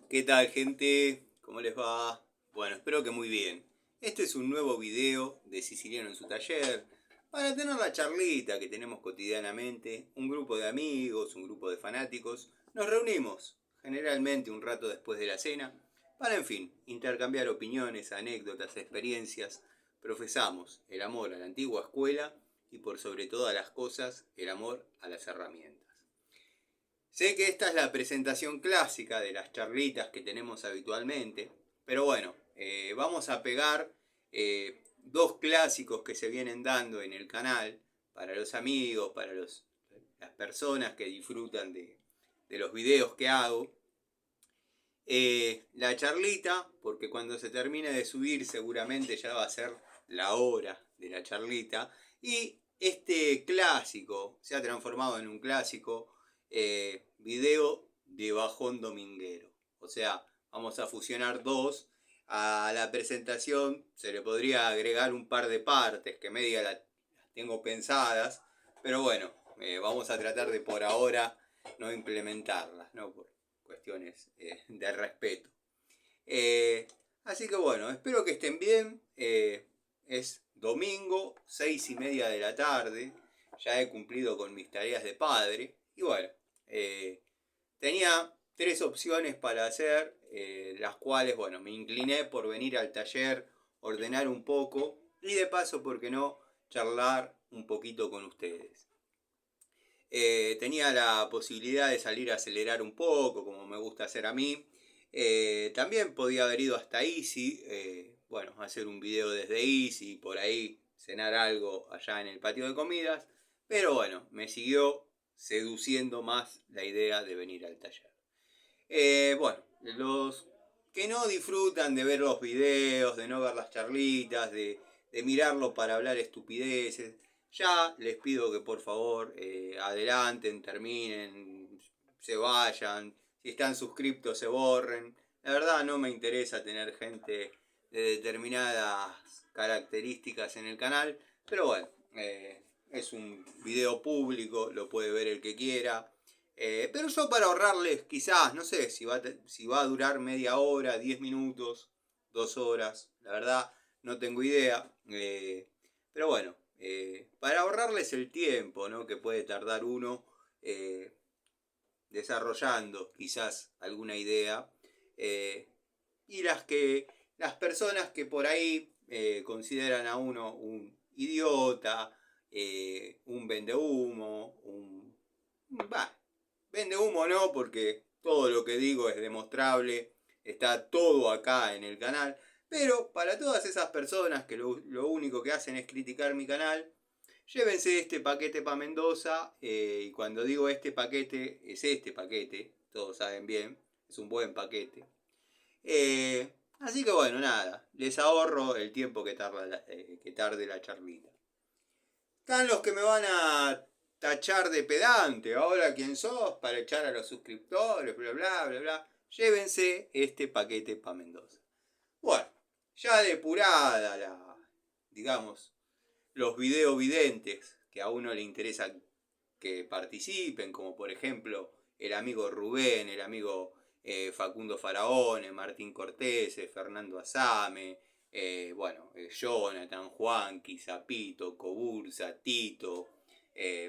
¿Qué tal, gente? ¿Cómo les va? Bueno, espero que muy bien. Este es un nuevo video de Siciliano en su taller para tener la charlita que tenemos cotidianamente. Un grupo de amigos, un grupo de fanáticos. Nos reunimos, generalmente un rato después de la cena, para, en fin, intercambiar opiniones, anécdotas, experiencias. Profesamos el amor a la antigua escuela y, por sobre todas las cosas, el amor a las herramientas. Sé que esta es la presentación clásica de las charlitas que tenemos habitualmente, pero bueno, vamos a pegar dos clásicos que se vienen dando en el canal para los amigos, para las personas que disfrutan de los videos que hago. La charlita, porque cuando se termine de subir seguramente ya va a ser la hora de la charlita, y este clásico se ha transformado en un clásico video de bajón dominguero. O sea, vamos a fusionar dos. A la presentación se le podría agregar un par de partes que media las tengo pensadas, pero bueno, vamos a tratar de por ahora no implementarlas, ¿no? Por cuestiones de respeto. Así que bueno, espero que estén bien. Es domingo, 6:30 de la tarde. Ya he cumplido con mis tareas de padre. Y bueno, tenía tres opciones para hacer, las cuales, bueno, me incliné por venir al taller, ordenar un poco y de paso, ¿por qué no?, charlar un poquito con ustedes. Tenía la posibilidad de salir a acelerar un poco, como me gusta hacer a mí. También podía haber ido hasta Easy, bueno, hacer un video desde Easy, por ahí cenar algo allá en el patio de comidas. Pero bueno, me siguió seduciendo más la idea de venir al taller. Bueno, los que no disfrutan de ver los videos, de no ver las charlitas, de mirarlo para hablar estupideces, ya les pido que por favor adelanten, terminen, se vayan. Si están suscriptos, se borren. La verdad no me interesa tener gente de determinadas características en el canal, pero bueno, es un video público, lo puede ver el que quiera. Pero yo, para ahorrarles, quizás, no sé si va a durar media hora, 10 minutos, 2 horas, la verdad no tengo idea. Pero bueno, para ahorrarles el tiempo, ¿no?, que puede tardar uno desarrollando quizás alguna idea. Y las personas que por ahí consideran a uno un idiota, un vendehumo, vende humo no, porque todo lo que digo es demostrable, está todo acá en el canal. Pero para todas esas personas que lo único que hacen es criticar mi canal, llévense este paquete para Mendoza. Y cuando digo este paquete, es este paquete, todos saben bien, es un buen paquete. Así que bueno, nada, les ahorro el tiempo que tarde la charlita. Están los que me van a tachar de pedante. Ahora, ¿quién sos para echar a los suscriptores? Bla, bla, bla, bla. Llévense este paquete para Mendoza. Bueno, ya depurada digamos, los videovidentes que a uno le interesa que participen, como por ejemplo el amigo Rubén, el amigo Facundo Faraone, Martín Cortés, Fernando Asame, Jonathan, Juanqui, Zapito, Cobursa, Tito,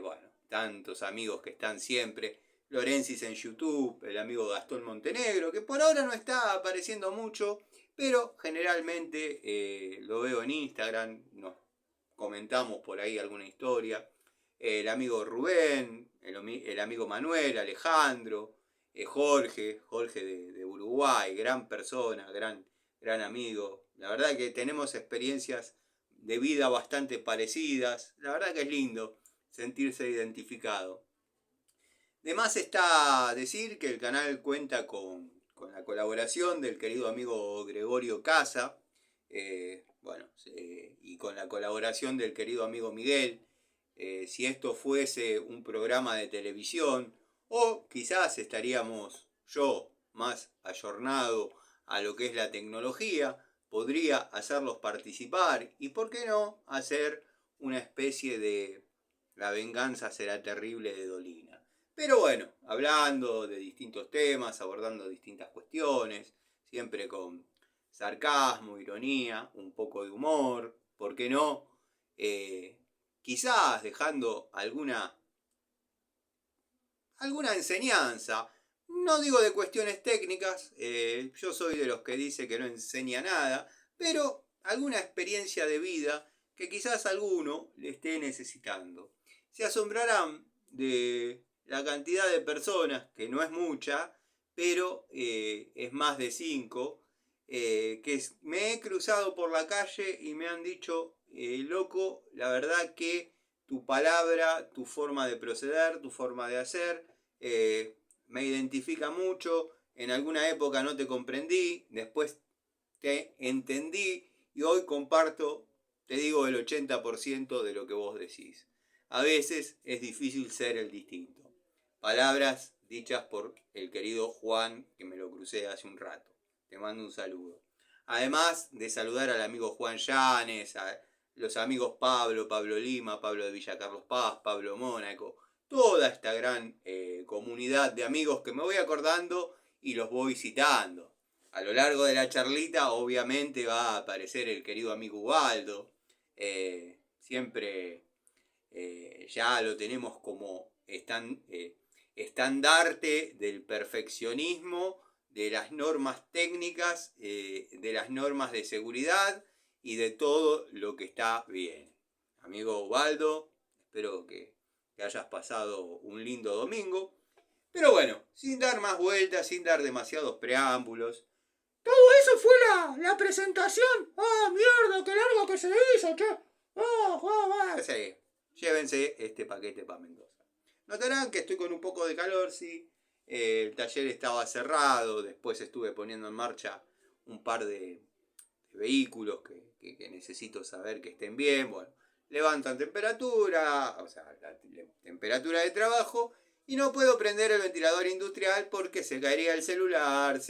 bueno, tantos amigos que están siempre. Lorensis en YouTube, el amigo Gastón Montenegro, que por ahora no está apareciendo mucho, pero generalmente lo veo en Instagram, nos comentamos por ahí alguna historia. El amigo Rubén, el amigo Manuel, Alejandro, Jorge de Uruguay, gran persona, gran amigo. La verdad que tenemos experiencias de vida bastante parecidas. La verdad que es lindo sentirse identificado. De más está decir que el canal cuenta con la colaboración del querido amigo Gregorio Casa, y con la colaboración del querido amigo Miguel. Si esto fuese un programa de televisión, o quizás estaríamos yo más ayornado a lo que es la tecnología, podría hacerlos participar y, ¿por qué no?, hacer una especie de La venganza será terrible de Dolina. Pero bueno, hablando de distintos temas, abordando distintas cuestiones, siempre con sarcasmo, ironía, un poco de humor, ¿por qué no? Quizás dejando alguna enseñanza. No digo de cuestiones técnicas, yo soy de los que dice que no enseña nada, pero alguna experiencia de vida que quizás alguno le esté necesitando. Se asombrarán de la cantidad de personas, que no es mucha, pero es más de 5, que me he cruzado por la calle y me han dicho, loco, la verdad que tu palabra, tu forma de proceder, tu forma de hacer, me identifica mucho. En alguna época no te comprendí, después te entendí y hoy comparto, te digo, el 80% de lo que vos decís. A veces es difícil ser el distinto. Palabras dichas por el querido Juan, que me lo crucé hace un rato. Te mando un saludo. Además de saludar al amigo Juan Llanes, a los amigos Pablo Lima, Pablo de Villa Carlos Paz, Pablo Mónaco, toda esta gran comunidad de amigos que me voy acordando y los voy citando. A lo largo de la charlita obviamente va a aparecer el querido amigo Ubaldo. Siempre ya lo tenemos como estandarte del perfeccionismo, de las normas técnicas, de las normas de seguridad y de todo lo que está bien. Amigo Ubaldo, espero que hayas pasado un lindo domingo. Pero bueno, sin dar más vueltas, sin dar demasiados preámbulos. Todo eso fue la presentación. ¡Ah, mierda! ¡Qué largo que se hizo, che! Sí, llévense este paquete para Mendoza. Notarán que estoy con un poco de calor, sí. El taller estaba cerrado, después estuve poniendo en marcha un par de vehículos que necesito saber que estén bien. Bueno, levantan temperatura, o sea, la temperatura de trabajo, y no puedo prender el ventilador industrial porque se caería el celular,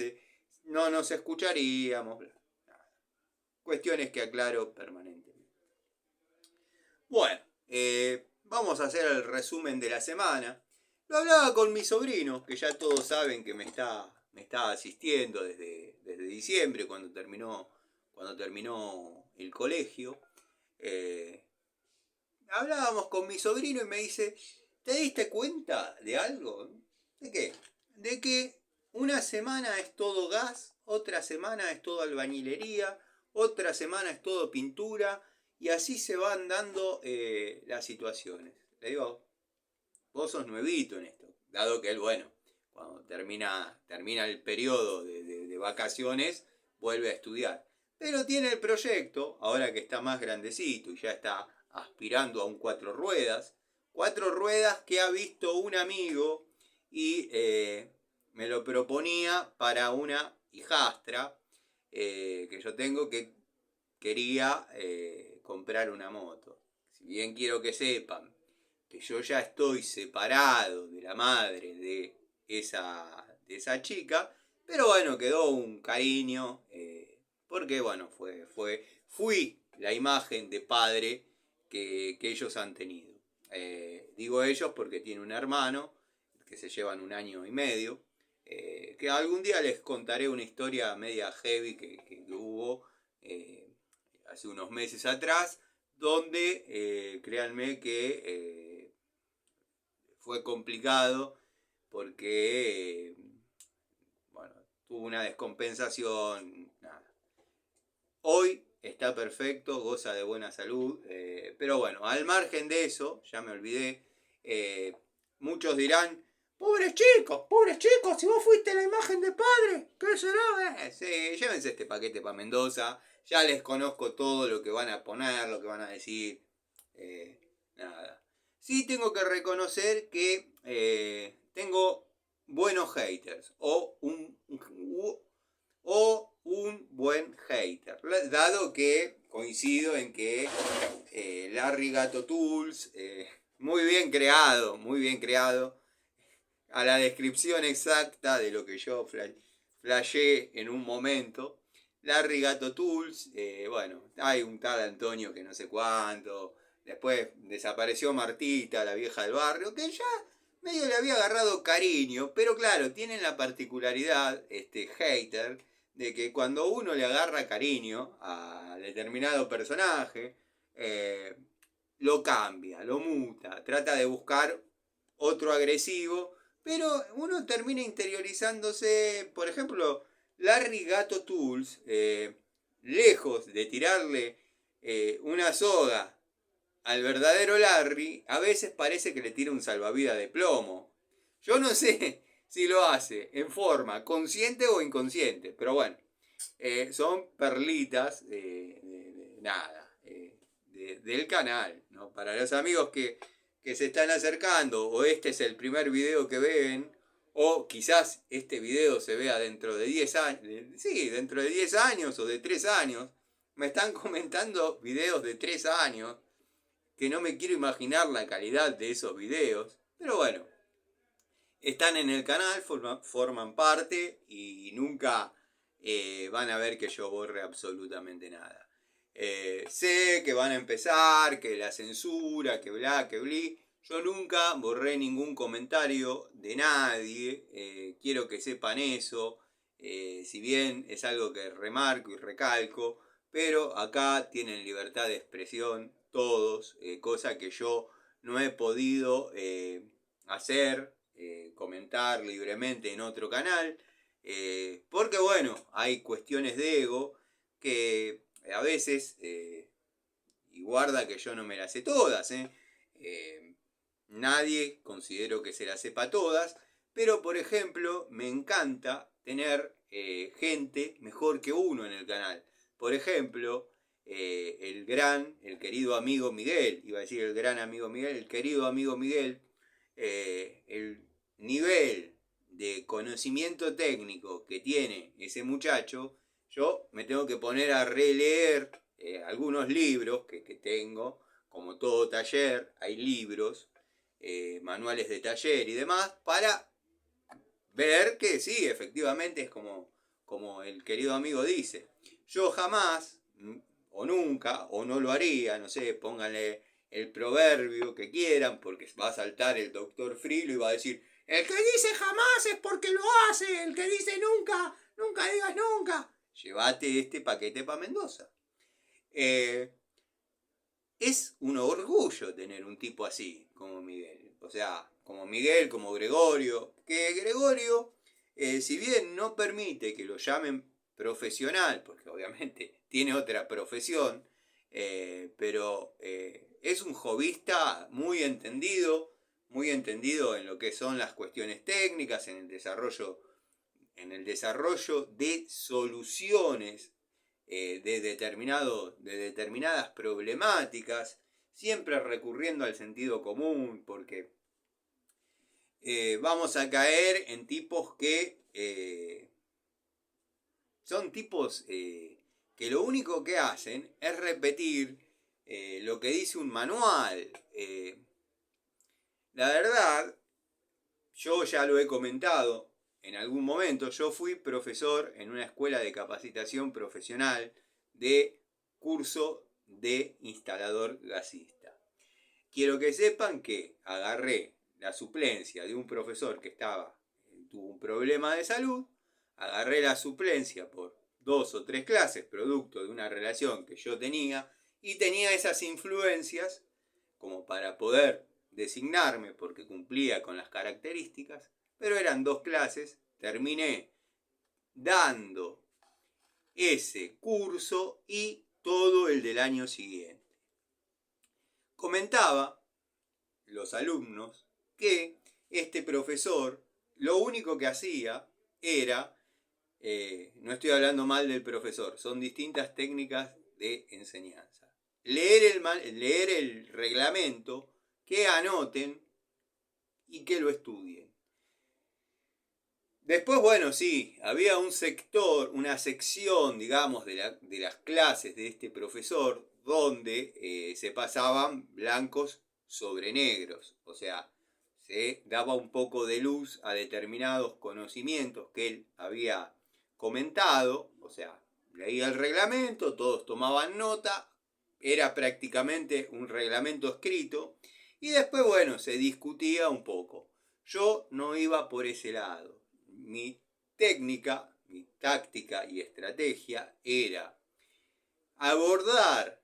no nos escucharíamos. Bla, bla. Cuestiones que aclaro permanentemente. Bueno, vamos a hacer el resumen de la semana. Lo hablaba con mi sobrino, que ya todos saben que me está asistiendo desde diciembre, cuando terminó el colegio. Hablábamos con mi sobrino y me dice, ¿te diste cuenta de algo? ¿De qué? De que una semana es todo gas, otra semana es todo albañilería, otra semana es todo pintura, y así se van dando las situaciones. Le digo, vos sos nuevito en esto, dado que él, bueno, cuando termina el periodo de vacaciones, vuelve a estudiar. Pero tiene el proyecto, ahora que está más grandecito y ya está aspirando a un 4 ruedas que ha visto un amigo y me lo proponía para una hijastra que yo tengo, que quería comprar una moto. Si bien quiero que sepan que yo ya estoy separado de la madre de esa chica, pero bueno, quedó un cariño, porque bueno, fui la imagen de padre que ellos han tenido. Digo ellos porque tiene un hermano, que se llevan 1 año y medio, que algún día les contaré una historia media heavy que hubo hace unos meses atrás, donde créanme que fue complicado porque bueno, tuvo una descompensación. Nada. Hoy está perfecto, goza de buena salud, pero bueno, al margen de eso, ya me olvidé, muchos dirán, pobres chicos, si vos fuiste la imagen de padre, ¿qué será? Sí, llévense este paquete para Mendoza, ya les conozco todo lo que van a poner, lo que van a decir, nada. Sí tengo que reconocer que tengo buenos haters, o un buen hater, dado que coincido en que Larry Gato Tools, muy bien creado, a la descripción exacta de lo que yo flashé en un momento. Larry Gato Tools, bueno, hay un tal Antonio que no sé cuánto, después desapareció Martita, la vieja del barrio, que ya medio le había agarrado cariño, pero claro, tienen la particularidad, este hater, de que cuando uno le agarra cariño a determinado personaje, lo cambia, lo muta, trata de buscar otro agresivo, pero uno termina interiorizándose, por ejemplo, Larry Gato Tools, lejos de tirarle una soga al verdadero Larry, a veces parece que le tira un salvavidas de plomo. Yo no sé si lo hace en forma consciente o inconsciente, pero bueno, son perlitas de nada, del canal, ¿no? Para los amigos que se están acercando, o este es el primer video que ven, o quizás este video se vea dentro de 10 años, sí, dentro de 10 años o de 3 años, me están comentando videos de 3 años, que no me quiero imaginar la calidad de esos videos, pero bueno, están en el canal, forman parte y nunca van a ver que yo borre absolutamente nada. Sé que van a empezar, que la censura, que bla, que blí. Yo nunca borré ningún comentario de nadie, quiero que sepan eso, si bien es algo que remarco y recalco, pero acá tienen libertad de expresión todos, cosa que yo no he podido hacer, comentar libremente en otro canal, porque bueno, hay cuestiones de ego que a veces, y guarda que yo no me las sé todas, nadie considero que se las sepa todas, pero por ejemplo me encanta tener gente mejor que uno en el canal. Por ejemplo, el querido amigo Miguel, iba a decir el gran amigo Miguel, el querido amigo Miguel, el nivel de conocimiento técnico que tiene ese muchacho, yo me tengo que poner a releer algunos libros que tengo, como todo taller, hay libros, manuales de taller y demás, para ver que sí, efectivamente es como el querido amigo dice. Yo jamás, o nunca, o no lo haría, no sé, pónganle el proverbio que quieran, porque va a saltar el doctor Frilo y va a decir, el que dice jamás es porque lo hace, el que dice nunca, nunca digas nunca. Llévate este paquete para Mendoza. Es un orgullo tener un tipo así como Miguel. O sea, como Miguel, como Gregorio. Que Gregorio, si bien no permite que lo llamen profesional, porque obviamente tiene otra profesión, pero es un jovista muy entendido en lo que son las cuestiones técnicas, en el desarrollo de soluciones de determinadas problemáticas, siempre recurriendo al sentido común, porque vamos a caer en tipos que son tipos que lo único que hacen es repetir lo que dice un manual. La verdad, yo ya lo he comentado en algún momento, yo fui profesor en una escuela de capacitación profesional de curso de instalador gasista. Quiero que sepan que agarré la suplencia de un profesor que tuvo un problema de salud, agarré la suplencia por 2 o 3 clases, producto de una relación que yo tenía, y tenía esas influencias como para poder designarme porque cumplía con las características, pero eran 2 clases, terminé dando ese curso y todo el del año siguiente. Comentaba los alumnos que este profesor lo único que hacía era, no estoy hablando mal del profesor, son distintas técnicas de enseñanza. Leer el reglamento, que anoten y que lo estudien. Después, bueno, sí, había un sector, una sección, digamos, de las clases de este profesor donde se pasaban blancos sobre negros. O sea, se daba un poco de luz a determinados conocimientos que él había comentado. O sea, leía el reglamento, todos tomaban nota, era prácticamente un reglamento escrito. Y después, bueno, se discutía un poco. Yo no iba por ese lado. Mi técnica, mi táctica y estrategia era abordar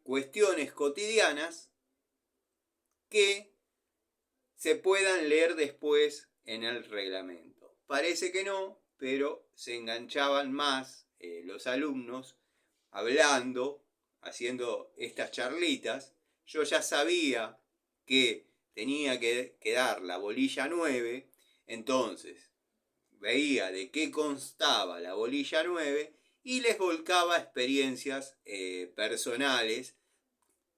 cuestiones cotidianas que se puedan leer después en el reglamento. Parece que no, pero se enganchaban más los alumnos hablando, haciendo estas charlitas. Yo ya sabía que tenía que dar la bolilla 9, entonces veía de qué constaba la bolilla 9 y les volcaba experiencias personales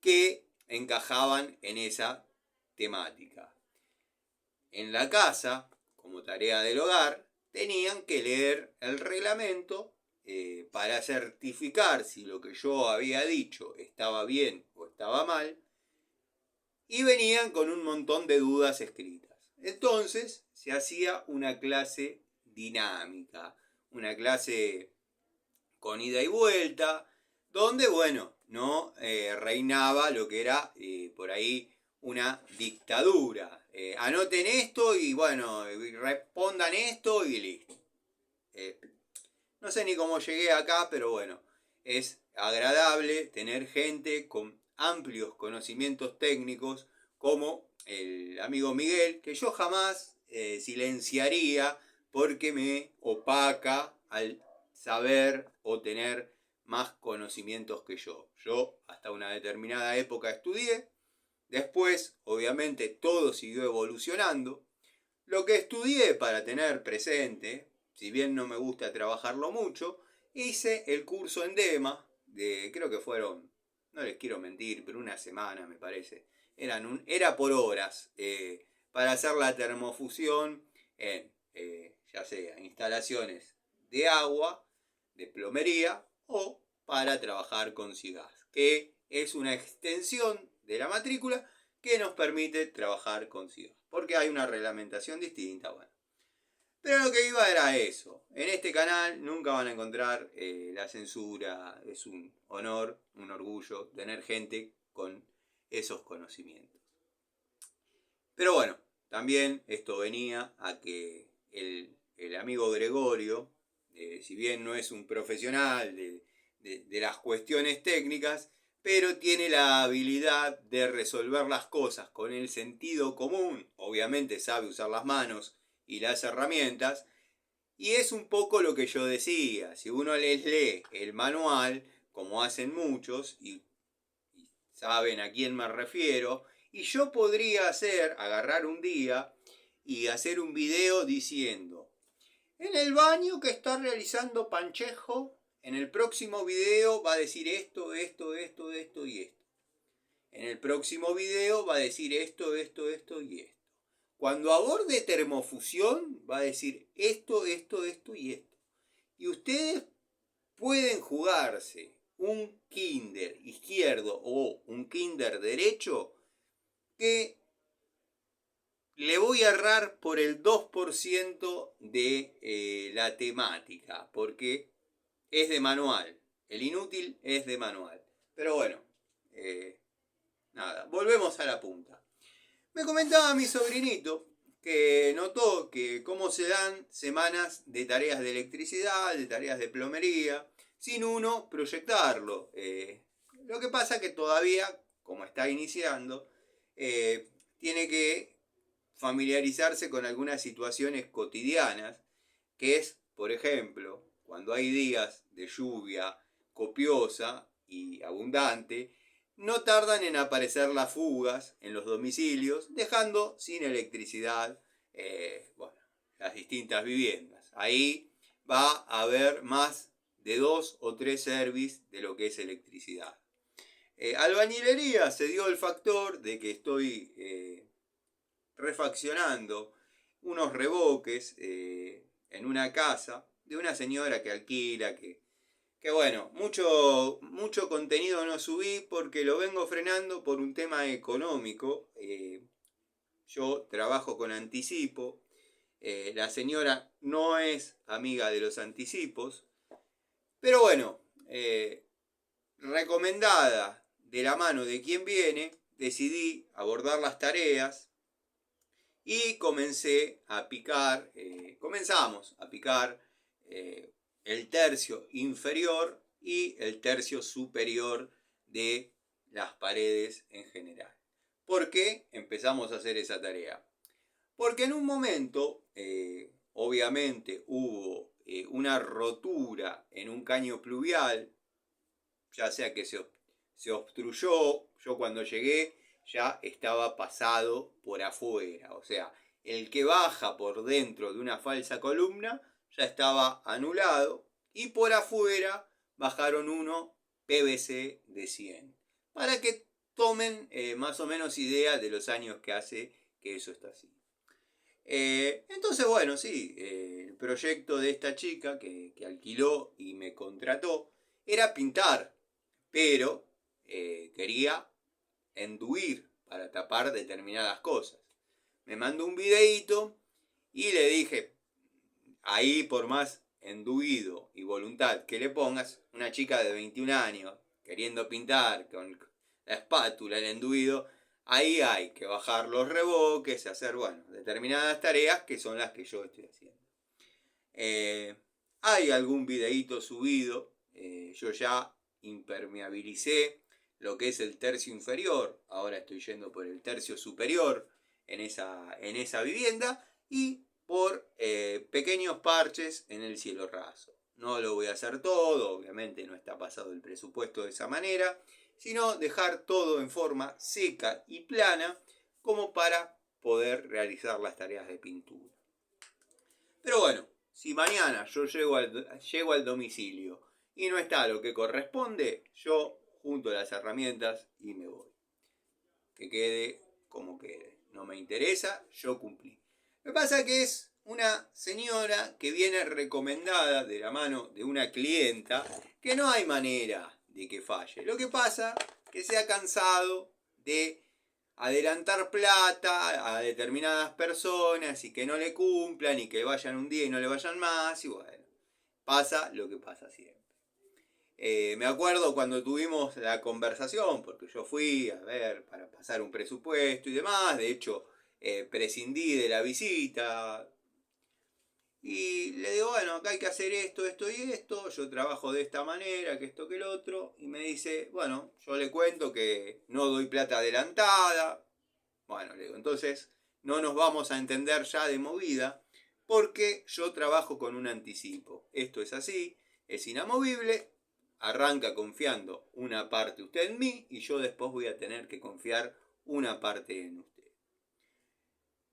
que encajaban en esa temática. En la casa, como tarea del hogar, tenían que leer el reglamento para certificar si lo que yo había dicho estaba bien o estaba mal, y venían con un montón de dudas escritas. Entonces se hacía una clase dinámica, una clase con ida y vuelta, donde, bueno, no reinaba lo que era por ahí una dictadura. Anoten esto y, bueno, respondan esto y listo. No sé ni cómo llegué acá, pero bueno, es agradable tener gente con amplios conocimientos técnicos como el amigo Miguel, que yo jamás silenciaría porque me opaca al saber o tener más conocimientos que yo. Yo hasta una determinada época estudié, después obviamente todo siguió evolucionando. Lo que estudié para tener presente, si bien no me gusta trabajarlo mucho, hice el curso en DEMA, creo que fueron, no les quiero mentir, pero una semana me parece. Era por horas, para hacer la termofusión en, ya sea, instalaciones de agua, de plomería, o para trabajar con SIGAS, que es una extensión de la matrícula que nos permite trabajar con SIGAS, porque hay una reglamentación distinta, bueno. Pero lo que iba era eso. En este canal nunca van a encontrar la censura. Es un honor, un orgullo tener gente con esos conocimientos. Pero bueno, también esto venía a que el amigo Gregorio, si bien no es un profesional de las cuestiones técnicas, pero tiene la habilidad de resolver las cosas con el sentido común. Obviamente sabe usar las manos y las herramientas, y es un poco lo que yo decía. Si uno les lee el manual, como hacen muchos, y saben a quién me refiero, y yo podría agarrar un día y hacer un video diciendo: en el baño que está realizando Panchejo, en el próximo video va a decir esto, esto, esto, esto y esto. En el próximo video va a decir esto, esto, esto y esto. Cuando aborde termofusión va a decir esto, esto, esto y esto. Y ustedes pueden jugarse un kinder izquierdo o un kinder derecho que le voy a errar por el 2% de la temática, porque es de manual. El inútil es de manual. Pero bueno, nada, volvemos a la punta. Me comentaba mi sobrinito que notó que cómo se dan semanas de tareas de electricidad, de tareas de plomería, sin uno proyectarlo. Lo que pasa que todavía, como está iniciando, tiene que familiarizarse con algunas situaciones cotidianas, que es, por ejemplo, cuando hay días de lluvia copiosa y abundante, no tardan en aparecer las fugas en los domicilios, dejando sin electricidad bueno, las distintas viviendas. Ahí va a haber más de 2 o 3 servicios de lo que es electricidad. Albañilería se dio el factor de que estoy refaccionando unos revoques en una casa de una señora que alquila, que bueno, mucho contenido no subí porque lo vengo frenando por un tema económico. Yo trabajo con anticipo. La señora no es amiga de los anticipos. Pero bueno, recomendada de la mano de quien viene, decidí abordar las tareas y comenzamos a picar el tercio inferior y el tercio superior de las paredes en general. ¿Por qué empezamos a hacer esa tarea? Porque en un momento, obviamente, hubo una rotura en un caño pluvial, ya sea que se obstruyó. Yo cuando llegué ya estaba pasado por afuera, o sea, el que baja por dentro de una falsa columna ya estaba anulado, y por afuera bajaron uno PVC de 100, para que tomen más o menos idea de los años que hace que eso está así. Entonces, bueno, sí, el proyecto de esta chica que alquiló y me contrató era pintar, pero quería enduir para tapar determinadas cosas. Me mandó un videíto y le dije, ahí por más enduido y voluntad que le pongas, una chica de 21 años queriendo pintar con la espátula, el enduido, ahí hay que bajar los reboques, hacer, bueno, determinadas tareas que son las que yo estoy haciendo. Hay algún videíto subido, yo ya impermeabilicé lo que es el tercio inferior, ahora estoy yendo por el tercio superior en esa vivienda, y por pequeños parches en el cielo raso. No lo voy a hacer todo, obviamente no está pasado el presupuesto de esa manera, sino dejar todo en forma seca y plana como para poder realizar las tareas de pintura. Pero bueno, si mañana yo llego al domicilio y no está lo que corresponde, yo junto las herramientas y me voy. Que quede como quede. No me interesa, yo cumplí. Lo que pasa es que es una señora que viene recomendada de la mano de una clienta, que no hay manera de que falle. Lo que pasa es que se ha cansado de adelantar plata a determinadas personas y que no le cumplan y que vayan un día y no le vayan más, y bueno, pasa lo que pasa siempre. Me acuerdo cuando tuvimos la conversación, porque yo fui a ver para pasar un presupuesto y demás, de hecho prescindí de la visita y le digo, bueno, acá hay que hacer esto, esto y esto, yo trabajo de esta manera, que esto, que el otro, y me dice, bueno, yo le cuento que no doy plata adelantada. Bueno, le digo, entonces no nos vamos a entender ya de movida, porque yo trabajo con un anticipo. Esto es así, es inamovible, arranca confiando una parte usted en mí y yo después voy a tener que confiar una parte en usted.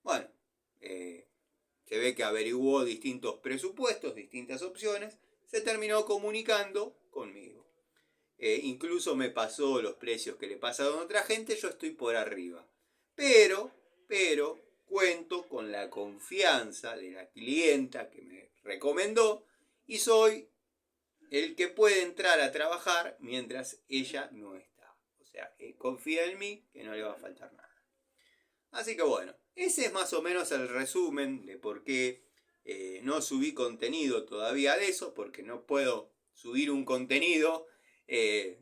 Bueno, se ve que averiguó distintos presupuestos, distintas opciones, se terminó comunicando conmigo. Incluso me pasó los precios que le pasaron a otra gente, yo estoy por arriba. Pero cuento con la confianza de la clienta que me recomendó y soy el que puede entrar a trabajar mientras ella no está. O sea, confía en mí que no le va a faltar nada. Así que bueno, ese es más o menos el resumen de por qué no subí contenido todavía de eso, porque no puedo subir un contenido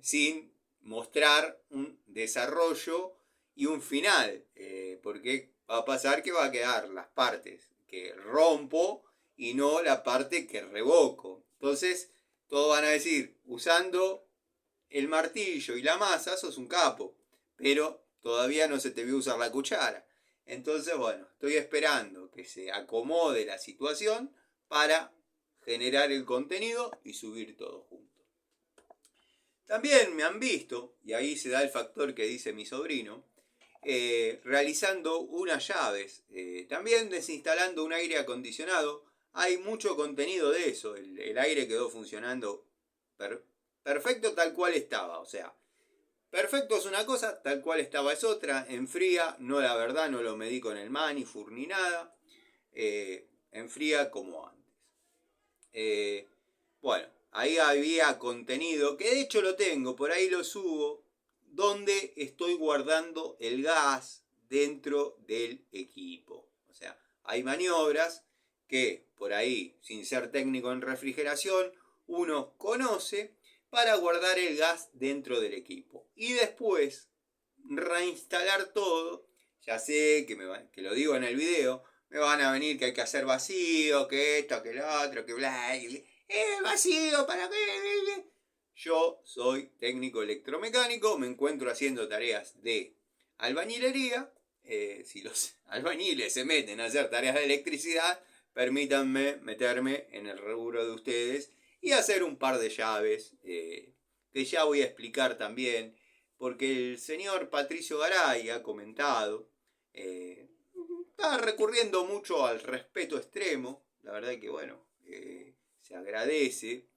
sin mostrar un desarrollo y un final, porque va a pasar que va a quedar las partes que rompo y no la parte que revoco. Entonces, todos van a decir, usando el martillo y la masa sos un capo, pero todavía no se te vio usar la cuchara. Entonces, bueno, estoy esperando que se acomode la situación para generar el contenido y subir todo junto. También me han visto, y ahí se da el factor que dice mi sobrino, realizando unas llaves, también desinstalando un aire acondicionado. Hay mucho contenido de eso, el aire quedó funcionando perfecto tal cual estaba, o sea, perfecto es una cosa, tal cual estaba es otra. Enfría, no, la verdad no lo medí con el Manifur ni nada, enfría como antes. Bueno, ahí había contenido, que de hecho lo tengo, por ahí lo subo, donde estoy guardando el gas dentro del equipo. O sea, hay maniobras que por ahí, sin ser técnico en refrigeración, uno conoce para guardar el gas dentro del equipo. Y después reinstalar todo, ya sé que lo digo en el video, me van a venir que hay que hacer vacío, que esto, que lo otro, que bla, vacío, ¿para qué? Yo soy técnico electromecánico, me encuentro haciendo tareas de albañilería. Si los albañiles se meten a hacer tareas de electricidad, permítanme meterme en el rubro de ustedes y hacer un par de llaves que ya voy a explicar también, porque el señor Patricio Garay ha comentado, está recurriendo mucho al respeto extremo, la verdad que bueno, se agradecen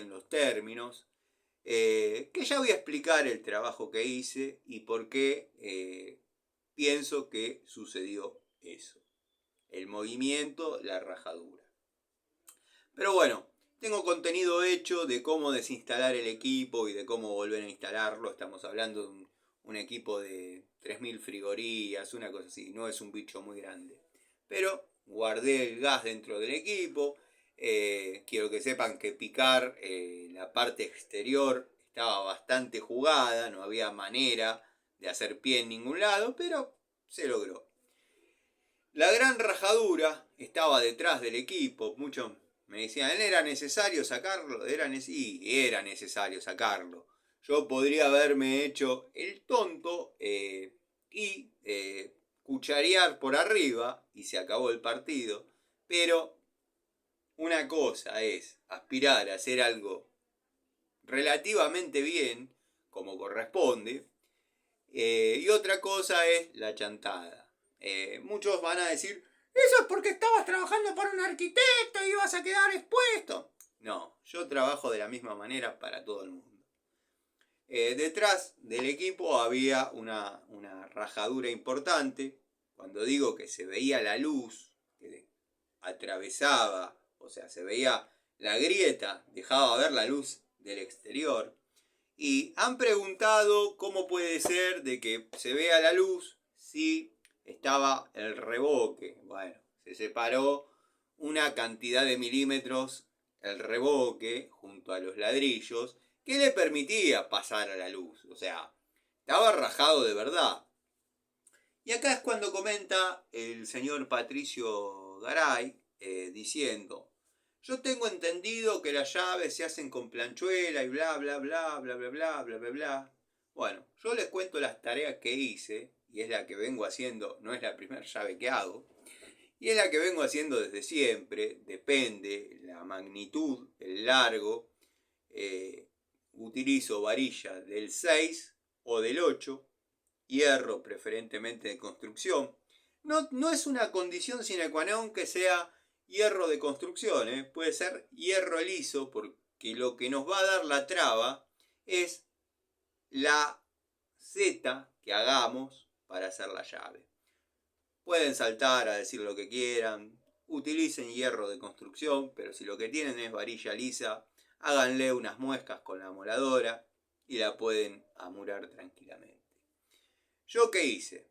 los términos, que ya voy a explicar el trabajo que hice y por qué pienso que sucedió eso. El movimiento, la rajadura. Pero bueno, tengo contenido hecho de cómo desinstalar el equipo y de cómo volver a instalarlo. Estamos hablando de un equipo de 3000 frigorías, una cosa así. No es un bicho muy grande. Pero guardé el gas dentro del equipo. Quiero que sepan que picar la parte exterior estaba bastante jugada. No había manera de hacer pie en ningún lado, pero se logró. La gran rajadura estaba detrás del equipo. Muchos me decían, ¿era necesario sacarlo? Era necesario sacarlo. Yo podría haberme hecho el tonto y cucharear por arriba y se acabó el partido. Pero una cosa es aspirar a hacer algo relativamente bien, como corresponde, y otra cosa es la chantada. Muchos van a decir, Eso es porque estabas trabajando para un arquitecto y ibas a quedar expuesto. no, yo trabajo de la misma manera para todo el mundo. Detrás del equipo había una rajadura importante. Cuando digo que se veía la luz, que atravesaba, o sea, se veía la grieta, dejaba ver la luz del exterior. Y han preguntado cómo puede ser de que se vea la luz si estaba el revoque. Bueno, se separó una cantidad de milímetros el revoque junto a los ladrillos que le permitía pasar a la luz. O sea, estaba rajado de verdad. Y acá es cuando comenta el señor Patricio Garay diciendo, yo tengo entendido que las llaves se hacen con planchuela y bla bla bla bla bla bla bla bla bla. Bueno, yo les cuento las tareas que hice, y es la que vengo haciendo, no es la primera llave que hago, y es la que vengo haciendo desde siempre, depende la magnitud, el largo, utilizo varilla del 6 o del 8, hierro preferentemente de construcción. No es una condición sine qua non que sea hierro de construcción, puede ser hierro liso, porque lo que nos va a dar la traba es la Z que hagamos para hacer la llave. Pueden saltar a decir lo que quieran, utilicen hierro de construcción, pero si lo que tienen es varilla lisa, háganle unas muescas con la moladora y la pueden amurar tranquilamente. ¿Yo qué hice?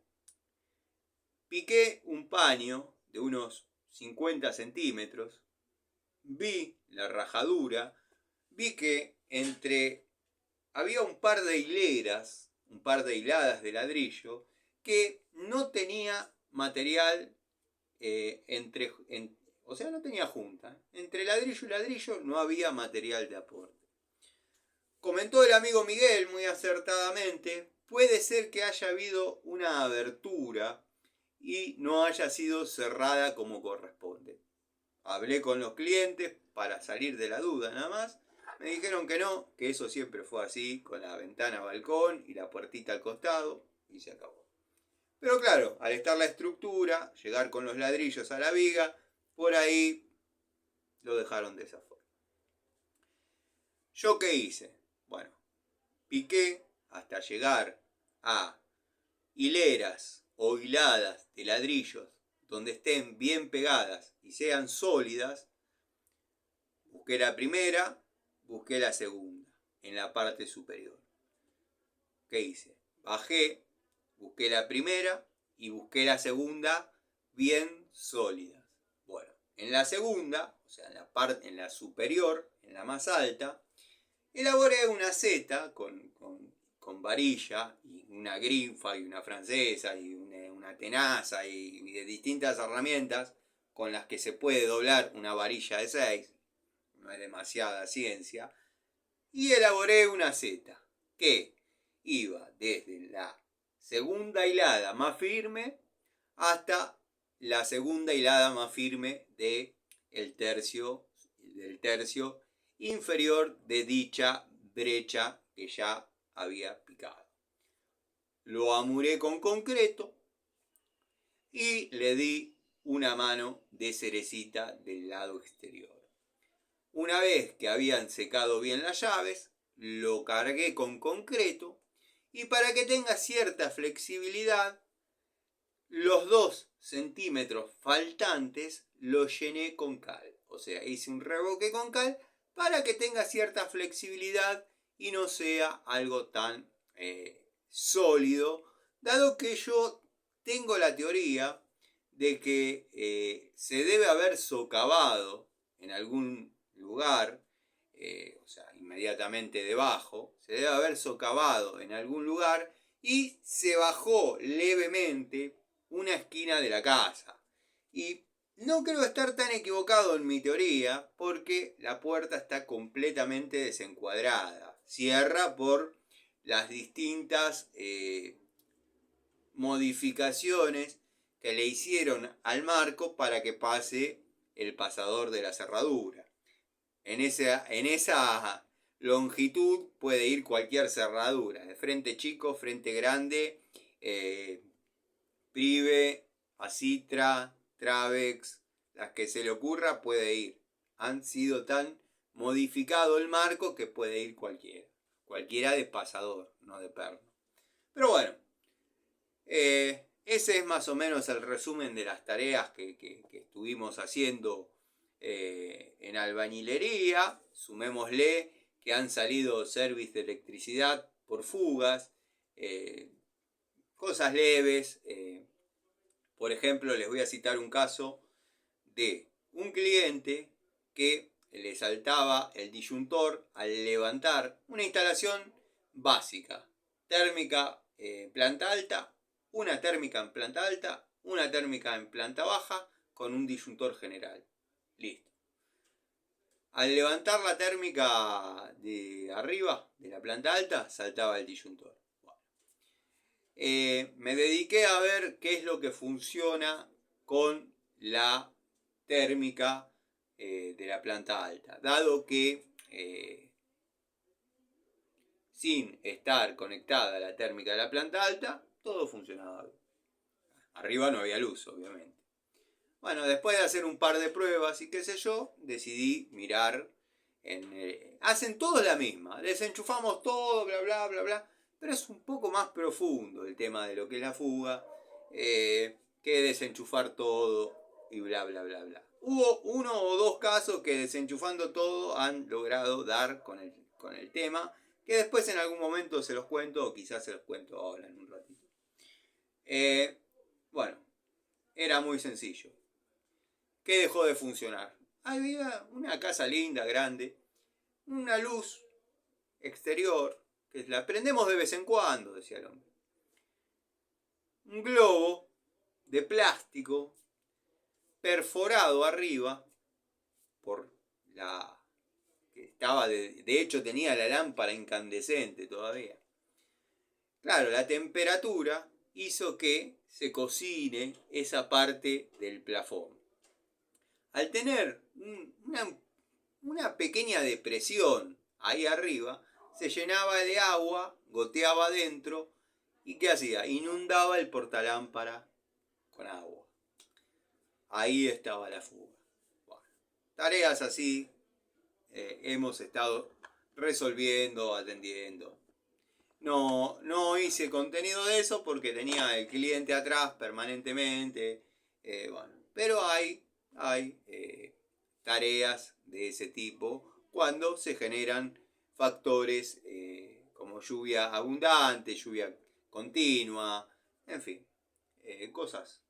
Piqué un paño de unos 50 centímetros, vi la rajadura, vi que había un par de hiladas de ladrillo que no tenía material o sea, no tenía junta. Entre ladrillo y ladrillo no había material de aporte. Comentó el amigo Miguel muy acertadamente, puede ser que haya habido una abertura y no haya sido cerrada como corresponde. Hablé con los clientes para salir de la duda nada más. Me dijeron que no, que eso siempre fue así, con la ventana balcón y la puertita al costado, y se acabó. Pero claro, al estar la estructura, llegar con los ladrillos a la viga, por ahí lo dejaron de esa forma. ¿Yo qué hice? Bueno, piqué hasta llegar a hileras o hiladas de ladrillos donde estén bien pegadas y sean sólidas. Busqué la primera, busqué la segunda en la parte superior. ¿Qué hice? Bajé, busqué la primera y busqué la segunda bien sólidas. Bueno, en la segunda, o sea, en la superior, en la más alta, elaboré una Z con varilla y una grinfa y una francesa y una tenaza y de distintas herramientas con las que se puede doblar una varilla de 6, no es demasiada ciencia, y elaboré una seta que iba desde la segunda hilada más firme hasta la segunda hilada más firme del tercio inferior de dicha brecha que ya había picado. Lo amuré con concreto y le di una mano de cerecita del lado exterior. Una vez que habían secado bien las llaves, lo cargué con concreto y para que tenga cierta flexibilidad, los 2 centímetros faltantes los llené con cal. O sea, hice un revoque con cal para que tenga cierta flexibilidad y no sea algo tan sólido, dado que yo tengo la teoría de que se debe haber socavado en algún lugar, o sea, inmediatamente debajo, se debe haber socavado en algún lugar y se bajó levemente una esquina de la casa. Y no creo estar tan equivocado en mi teoría porque la puerta está completamente desencuadrada. Cierra por las distintas modificaciones que le hicieron al marco para que pase el pasador de la cerradura. En esa longitud puede ir cualquier cerradura, de frente chico, frente grande, Prive, Acitra, Travex, las que se le ocurra puede ir. Han sido tan modificado el marco que puede ir cualquiera de pasador, no de perno. Pero bueno, ese es más o menos el resumen de las tareas que estuvimos haciendo en albañilería. Sumémosle que han salido servicios de electricidad por fugas, cosas leves. Por ejemplo, les voy a citar un caso de un cliente que le saltaba el disyuntor al levantar una instalación básica, térmica planta alta, una térmica en planta alta, una térmica en planta baja con un disyuntor general. Listo. Al levantar la térmica de arriba, de la planta alta, saltaba el disyuntor. Bueno. Me dediqué a ver qué es lo que funciona con la térmica de la planta alta, dado que sin estar conectada a la térmica de la planta alta, todo funcionaba bien. Arriba no había luz, obviamente. Bueno, después de hacer un par de pruebas y qué sé yo, decidí mirar hacen todos la misma, desenchufamos todo, bla, bla, bla, bla, pero es un poco más profundo el tema de lo que es la fuga, que desenchufar todo y bla, bla, bla, bla. Hubo 1 o 2 casos que desenchufando todo han logrado dar con el tema, que después en algún momento se los cuento, o quizás se los cuento ahora en un ratito. Bueno, era muy sencillo. ¿Qué dejó de funcionar? Había una casa linda, grande, una luz exterior, que la prendemos de vez en cuando, decía el hombre. Un globo de plástico perforado arriba por la que estaba de hecho tenía la lámpara incandescente todavía. Claro, la temperatura hizo que se cocine esa parte del plafón. Al tener una pequeña depresión ahí arriba, se llenaba de agua, goteaba adentro y ¿qué hacía? Inundaba el portalámpara con agua. Ahí estaba la fuga. Bueno, tareas así hemos estado resolviendo, atendiendo. No hice contenido de eso porque tenía el cliente atrás permanentemente. Bueno, pero hay tareas de ese tipo cuando se generan factores como lluvia abundante, lluvia continua, en fin, cosas.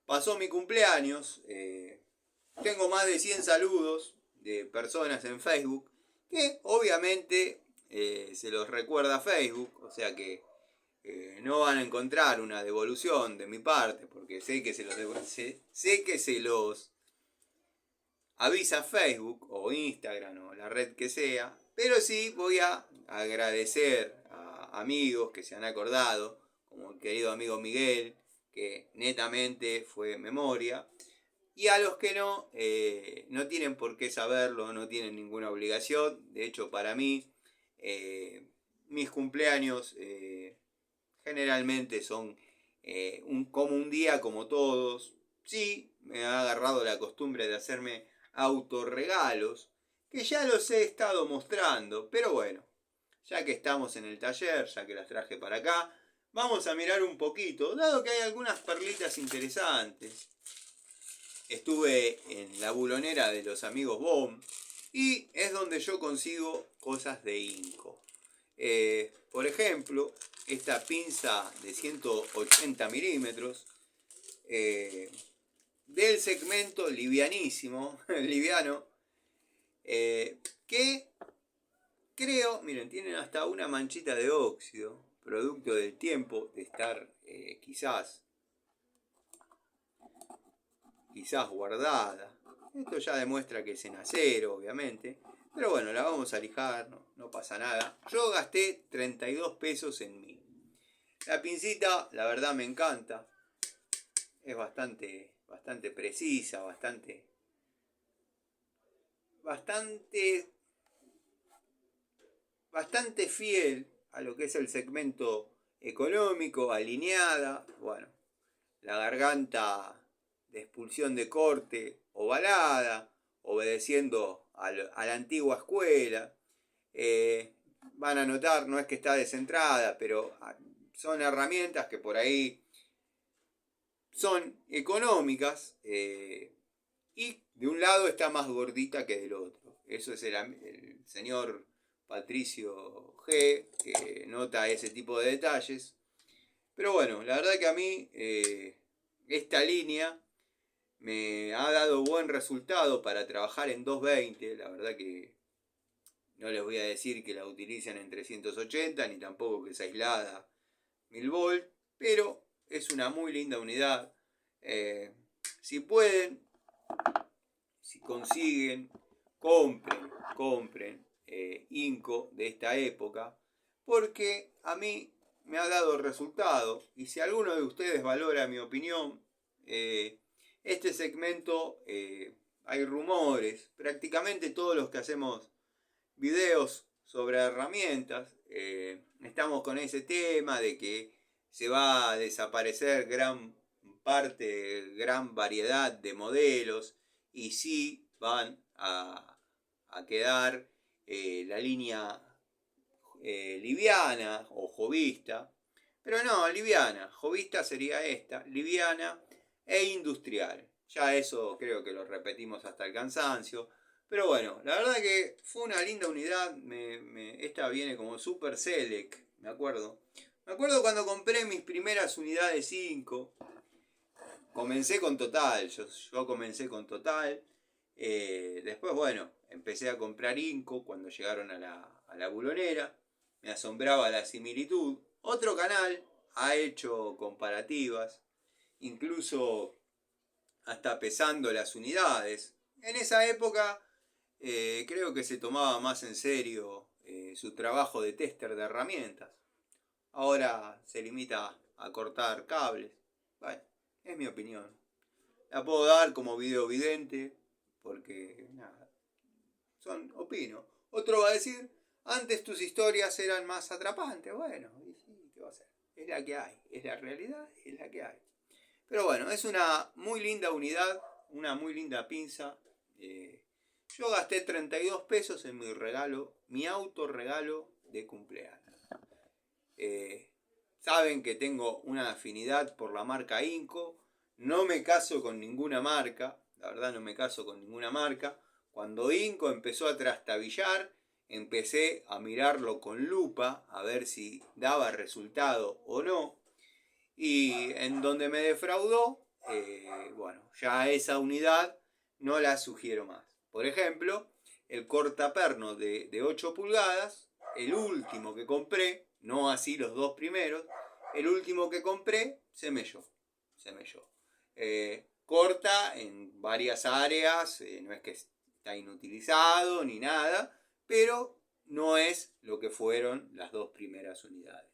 Pasó mi cumpleaños, tengo más de 100 saludos de personas en Facebook que obviamente se los recuerda Facebook, o sea que no van a encontrar una devolución de mi parte, porque sé que se los avisa Facebook o Instagram o la red que sea, pero sí voy a agradecer a amigos que se han acordado, como el querido amigo Miguel, que netamente fue memoria, y a los que no, no tienen por qué saberlo, no tienen ninguna obligación. De hecho, para mí, mis cumpleaños generalmente son como un día como todos. Sí, me ha agarrado la costumbre de hacerme autorregalos, que ya los he estado mostrando, pero bueno, ya que estamos en el taller, ya que las traje para acá, vamos a mirar un poquito, dado que hay algunas perlitas interesantes. Estuve en la bulonera de los amigos BOM y es donde yo consigo cosas de Inco. Por ejemplo, esta pinza de 180 milímetros del segmento livianísimo, liviano, que creo, miren, tienen hasta una manchita de óxido, producto del tiempo de estar quizás guardada. Esto ya demuestra que es en acero, obviamente. Pero bueno, la vamos a lijar, no pasa nada. Yo gasté 32 pesos en mí. La pincita, la verdad me encanta. Es bastante precisa, bastante fiel a lo que es el segmento económico, alineada. Bueno, la garganta de expulsión de corte ovalada, obedeciendo a la antigua escuela. Van a notar, no es que está descentrada, pero son herramientas que por ahí son económicas, y de un lado está más gordita que del otro. Eso es el señor Patricio G, que nota ese tipo de detalles. Pero bueno, la verdad que a mí esta línea me ha dado buen resultado para trabajar en 220. La verdad que no les voy a decir que la utilicen en 380, ni tampoco que es aislada 1000 volt, pero es una muy linda unidad. Si pueden, si consiguen, compren Inco de esta época, porque a mí me ha dado resultado. Y si alguno de ustedes valora mi opinión, este segmento, hay rumores, prácticamente todos los que hacemos videos sobre herramientas, estamos con ese tema de que se va a desaparecer gran variedad de modelos, y sí van a quedar la línea liviana o jovista, pero no, liviana, jovista sería esta, liviana e industrial. Ya eso creo que lo repetimos hasta el cansancio. Pero bueno, la verdad que fue una linda unidad. Esta viene como Super Select, me acuerdo. Me acuerdo cuando compré mis primeras unidades 5. Comencé con Total, yo comencé con Total. Después, bueno, empecé a comprar Inco cuando llegaron a la bulonera. Me asombraba la similitud. Otro canal ha hecho comparativas, incluso hasta pesando las unidades. En esa época creo que se tomaba más en serio su trabajo de tester de herramientas. Ahora se limita a cortar cables. Bueno, es mi opinión. La puedo dar como video vidente, porque nada, opino. Otro va a decir, antes tus historias eran más atrapantes. Bueno, y sí, ¿qué va a hacer? Es la que hay, es la realidad, es la que hay. Pero bueno, es una muy linda unidad, una muy linda pinza. Yo gasté 32 pesos en mi regalo, mi autorregalo de cumpleaños. Saben que tengo una afinidad por la marca Inco. No me caso con ninguna marca, la verdad no me caso con ninguna marca. Cuando Inco empezó a trastabillar, empecé a mirarlo con lupa, a ver si daba resultado o no. Y en donde me defraudó, bueno, ya esa unidad no la sugiero más. Por ejemplo, el cortaperno de 8 pulgadas, el último que compré, no así los dos primeros, El último que compré se melló. Corta en varias áreas, no es que está inutilizado ni nada, pero no es lo que fueron las dos primeras unidades.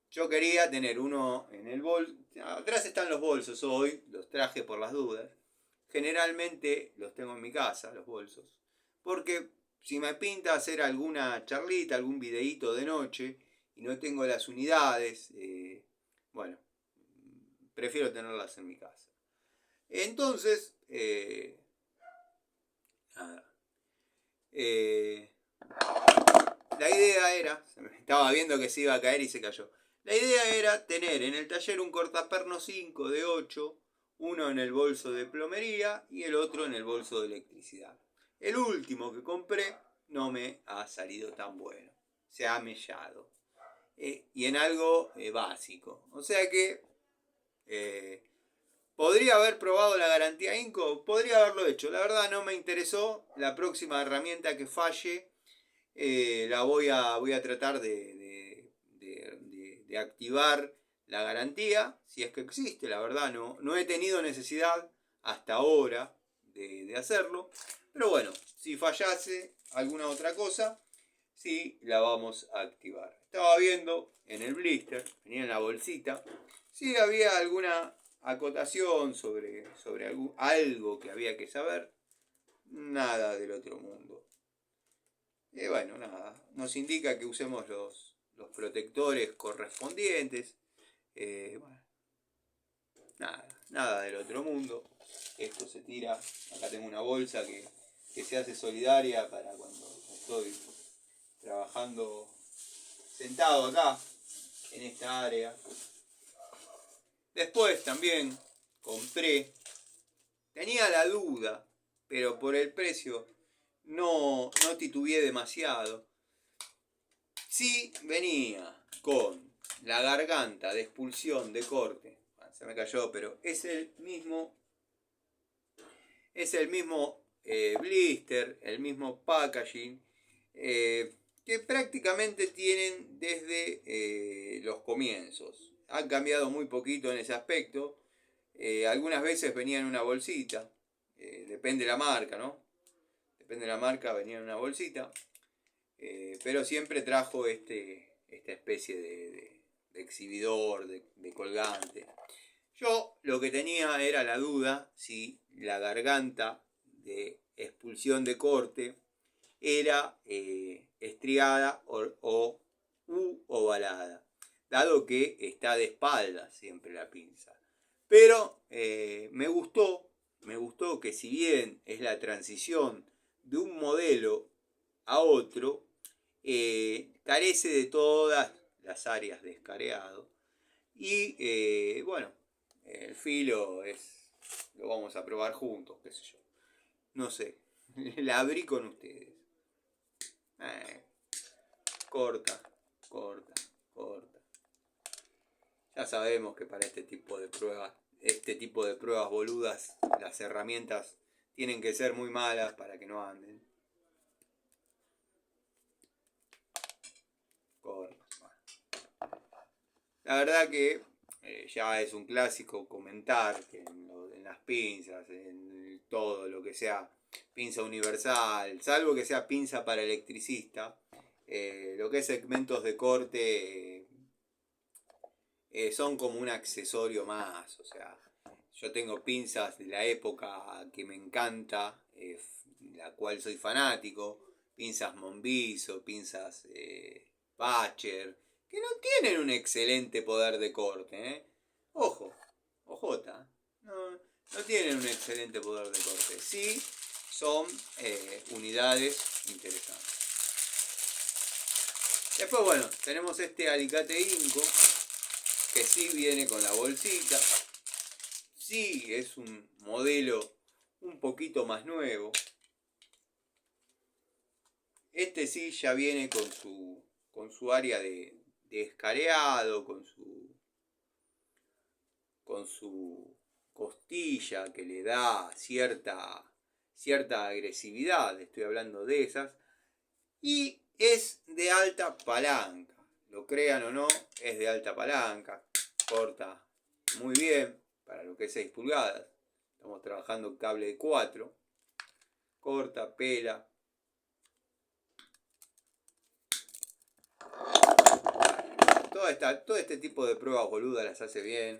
Yo quería tener uno en el bolso. Atrás están los bolsos hoy, los traje por las dudas. Generalmente los tengo en mi casa, los bolsos. Porque si me pinta hacer alguna charlita, algún videíto de noche y no tengo las unidades, bueno, prefiero tenerlas en mi casa. Entonces, nada. La idea era, estaba viendo que se iba a caer y se cayó. La idea era tener en el taller un cortaperno 5 de 8, uno en el bolso de plomería y el otro en el bolso de electricidad. El último que compré no me ha salido tan bueno, se ha mellado. Y en algo básico. O sea que podría haber probado la garantía Inco, podría haberlo hecho. La verdad no me interesó. La próxima herramienta que falle la voy a tratar de activar la garantía, si es que existe. La verdad no he tenido necesidad hasta ahora de hacerlo. Pero bueno, si fallase alguna otra cosa, sí la vamos a activar. Estaba viendo en el blister, venía en la bolsita, si había alguna acotación sobre algo que había que saber. Nada del otro mundo. Bueno, nada, nos indica que usemos los protectores correspondientes. Bueno, nada del otro mundo. Esto se tira. Acá tengo una bolsa que se hace solidaria para cuando estoy trabajando sentado acá, en esta área. Después también compré, tenía la duda, pero por el precio no titubeé demasiado. Sí venía con la garganta de expulsión de corte. Bueno, se me cayó, pero es el mismo blister, el mismo packaging que prácticamente tienen desde los comienzos. Han cambiado muy poquito en ese aspecto. Algunas veces venía en una bolsita, depende de la marca, ¿no? Depende de la marca, venía en una bolsita, pero siempre trajo esta especie de exhibidor, de colgante. Yo lo que tenía era la duda si la garganta de expulsión de corte era estriada u ovalada, dado que está de espalda siempre la pinza. Pero me gustó que, si bien es la transición de un modelo a otro, carece de todas las áreas de escareado. Y bueno, el filo lo vamos a probar juntos, qué sé yo. No sé, la abrí con ustedes. Corta. Ya sabemos que para este tipo de pruebas boludas, las herramientas tienen que ser muy malas para que no anden. Corta. La verdad que ya es un clásico comentar que en las pinzas, en todo lo que sea pinza universal, salvo que sea pinza para electricista, lo que es segmentos de corte son como un accesorio más. O sea, yo tengo pinzas de la época que me encanta, la cual soy fanático, pinzas Monviso, pinzas Bacher, que no tienen un excelente poder de corte, ojota, no tienen un excelente poder de corte, sí son unidades interesantes. Después, bueno, tenemos este alicate Inco, que sí viene con la bolsita, sí es un modelo un poquito más nuevo. Este sí ya viene con su área de escareado, con su costilla que le da cierta agresividad, estoy hablando de esas, y es de alta palanca. lo crean o no, es de alta palanca, corta muy bien para lo que es 6 pulgadas. Estamos trabajando en cable de 4, corta, pela. Todo este tipo de pruebas boludas las hace bien.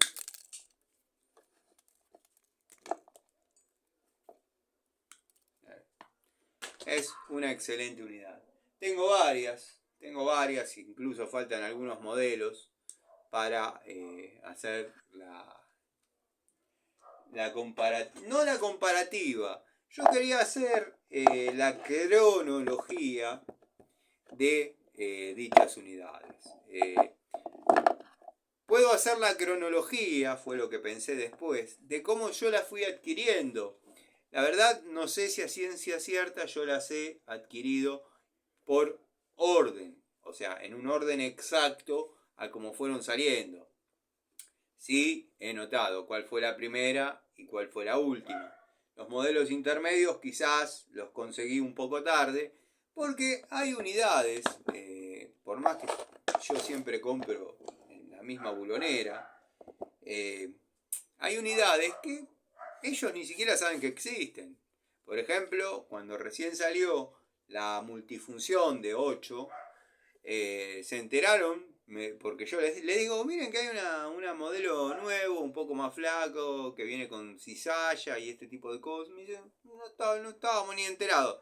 Es una excelente unidad. Tengo varias, incluso faltan algunos modelos para hacer la comparativa. No la comparativa. Yo quería hacer la cronología de dichas unidades. Puedo hacer la cronología, fue lo que pensé después, de cómo yo las fui adquiriendo. La verdad, no sé si a ciencia cierta yo las he adquirido por orden, o sea, en un orden exacto a cómo fueron saliendo. Sí, he notado cuál fue la primera y cuál fue la última. Los modelos intermedios quizás los conseguí un poco tarde, porque hay unidades, por más que yo siempre compro en la misma bulonera, hay unidades que ellos ni siquiera saben que existen. Por ejemplo, cuando recién salió la multifunción de 8, se enteraron, porque yo les digo, miren que hay una modelo nuevo, un poco más flaco, que viene con cizalla y este tipo de cosas. Me dicen, no estábamos ni enterados.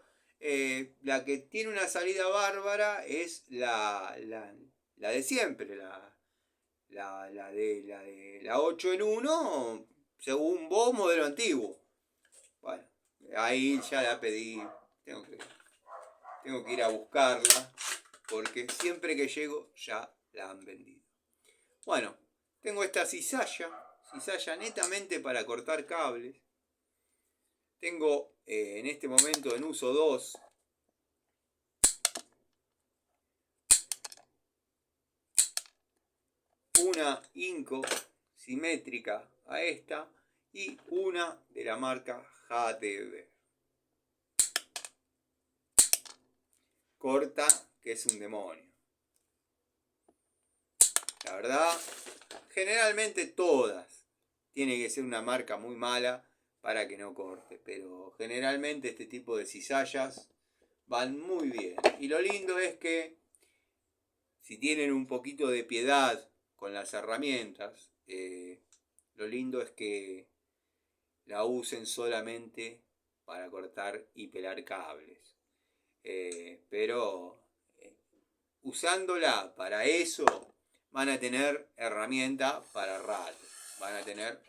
La que tiene una salida bárbara es la de siempre, la 8 en 1, según vos, modelo antiguo. Bueno, ahí ya la pedí, tengo que ir a buscarla, porque siempre que llego ya la han vendido. Bueno, tengo esta cizalla netamente para cortar cables. Tengo en este momento en uso 2. Una Inco simétrica a esta y una de la marca HTV. Corta, que es un demonio. La verdad, generalmente todas. Tiene que ser una marca muy mala para que no corte. Pero generalmente este tipo de cizallas van muy bien. Y lo lindo es que si tienen un poquito de piedad con las herramientas, lo lindo es que la usen solamente para cortar y pelar cables. Pero usándola para eso, van a tener herramienta para rato. Van a tener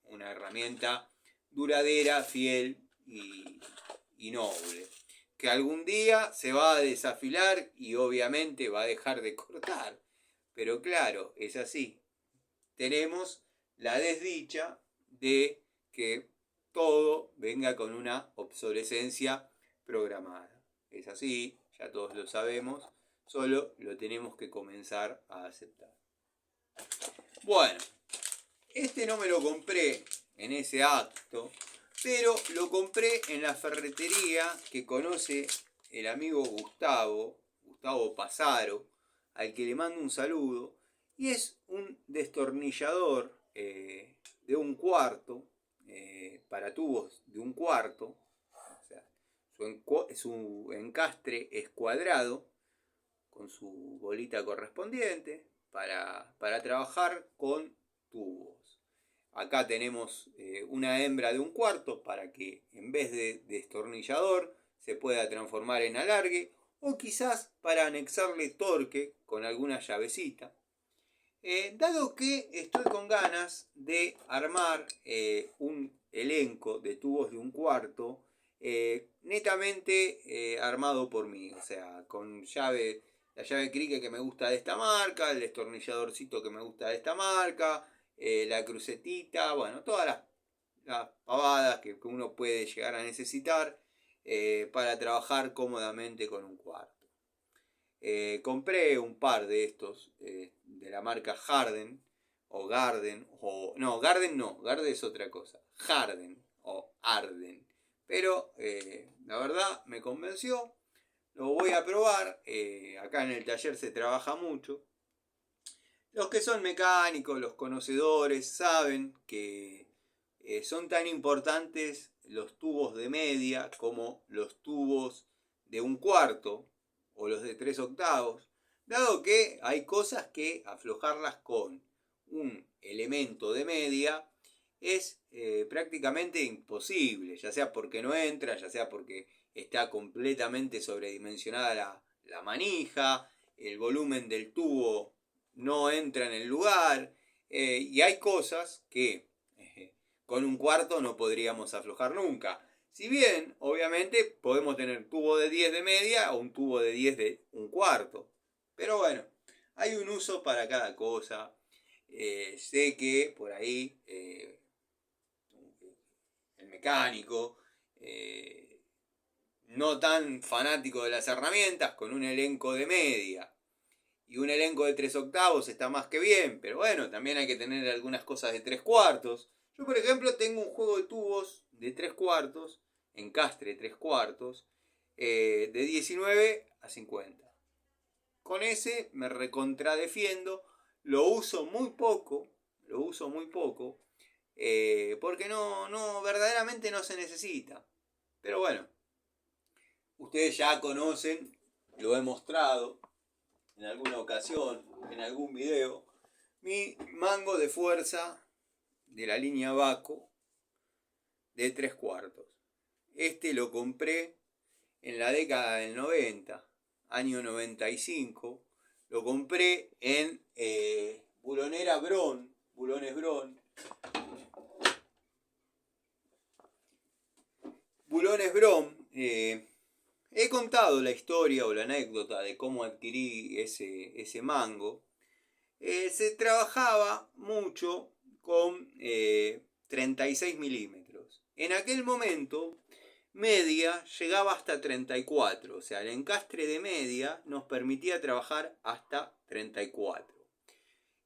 una herramienta duradera, fiel y noble. Que algún día se va a desafilar y obviamente va a dejar de cortar. Pero claro, es así. Tenemos la desdicha de que todo venga con una obsolescencia programada. Es así, ya todos lo sabemos, solo lo tenemos que comenzar a aceptar. Bueno, este no me lo compré en ese acto, pero lo compré en la ferretería que conoce el amigo Gustavo Pasaro, al que le mando un saludo, y es un destornillador de un cuarto, para tubos de un cuarto, o sea, su encastre es cuadrado, con su bolita correspondiente, para trabajar con tubos. Acá tenemos una hembra de un cuarto para que en vez de destornillador se pueda transformar en alargue, o quizás para anexarle torque con alguna llavecita. Dado que estoy con ganas de armar un elenco de tubos de un cuarto netamente armado por mí, o sea, con la llave crique que me gusta de esta marca, el destornilladorcito que me gusta de esta marca, la crucetita, bueno, todas las pavadas que uno puede llegar a necesitar para trabajar cómodamente con un cuarto. Compré un par de estos de la marca Harden o Garden, o no, Garden no, Garden es otra cosa, Harden o Arden, pero la verdad me convenció. Lo voy a probar, acá en el taller se trabaja mucho, Los que son mecánicos, los conocedores, saben que son tan importantes los tubos de media como los tubos de 1/4 o los de 3/8, dado que hay cosas que aflojarlas con un elemento de media es prácticamente imposible, ya sea porque no entra, ya sea porque está completamente sobredimensionada la manija, el volumen del tubo no entra en el lugar, y hay cosas que con 1/4 no podríamos aflojar nunca. Si bien, obviamente, podemos tener tubo de 10 de media o un tubo de 10 de 1/4. Pero bueno, hay un uso para cada cosa. Sé que por ahí el mecánico, no tan fanático de las herramientas, con un elenco de media y un elenco de 3/8 está más que bien, pero bueno, también hay que tener algunas cosas de 3/4. Yo, por ejemplo, tengo un juego de tubos de 3/4, encastre 3/4, de 19 a 50. Con ese me recontradefiendo, lo uso muy poco, porque verdaderamente no se necesita. Pero bueno, ustedes ya conocen, lo he mostrado en alguna ocasión, en algún video, mi mango de fuerza de la línea Baco de 3/4. Este lo compré en la década del 90, año 95. Lo compré en Bulonera Bron, Bulones Bron. Bulones Bron. He contado la historia o la anécdota de cómo adquirí ese mango. Se trabajaba mucho con 36 milímetros. En aquel momento, media llegaba hasta 34. O sea, el encastre de media nos permitía trabajar hasta 34.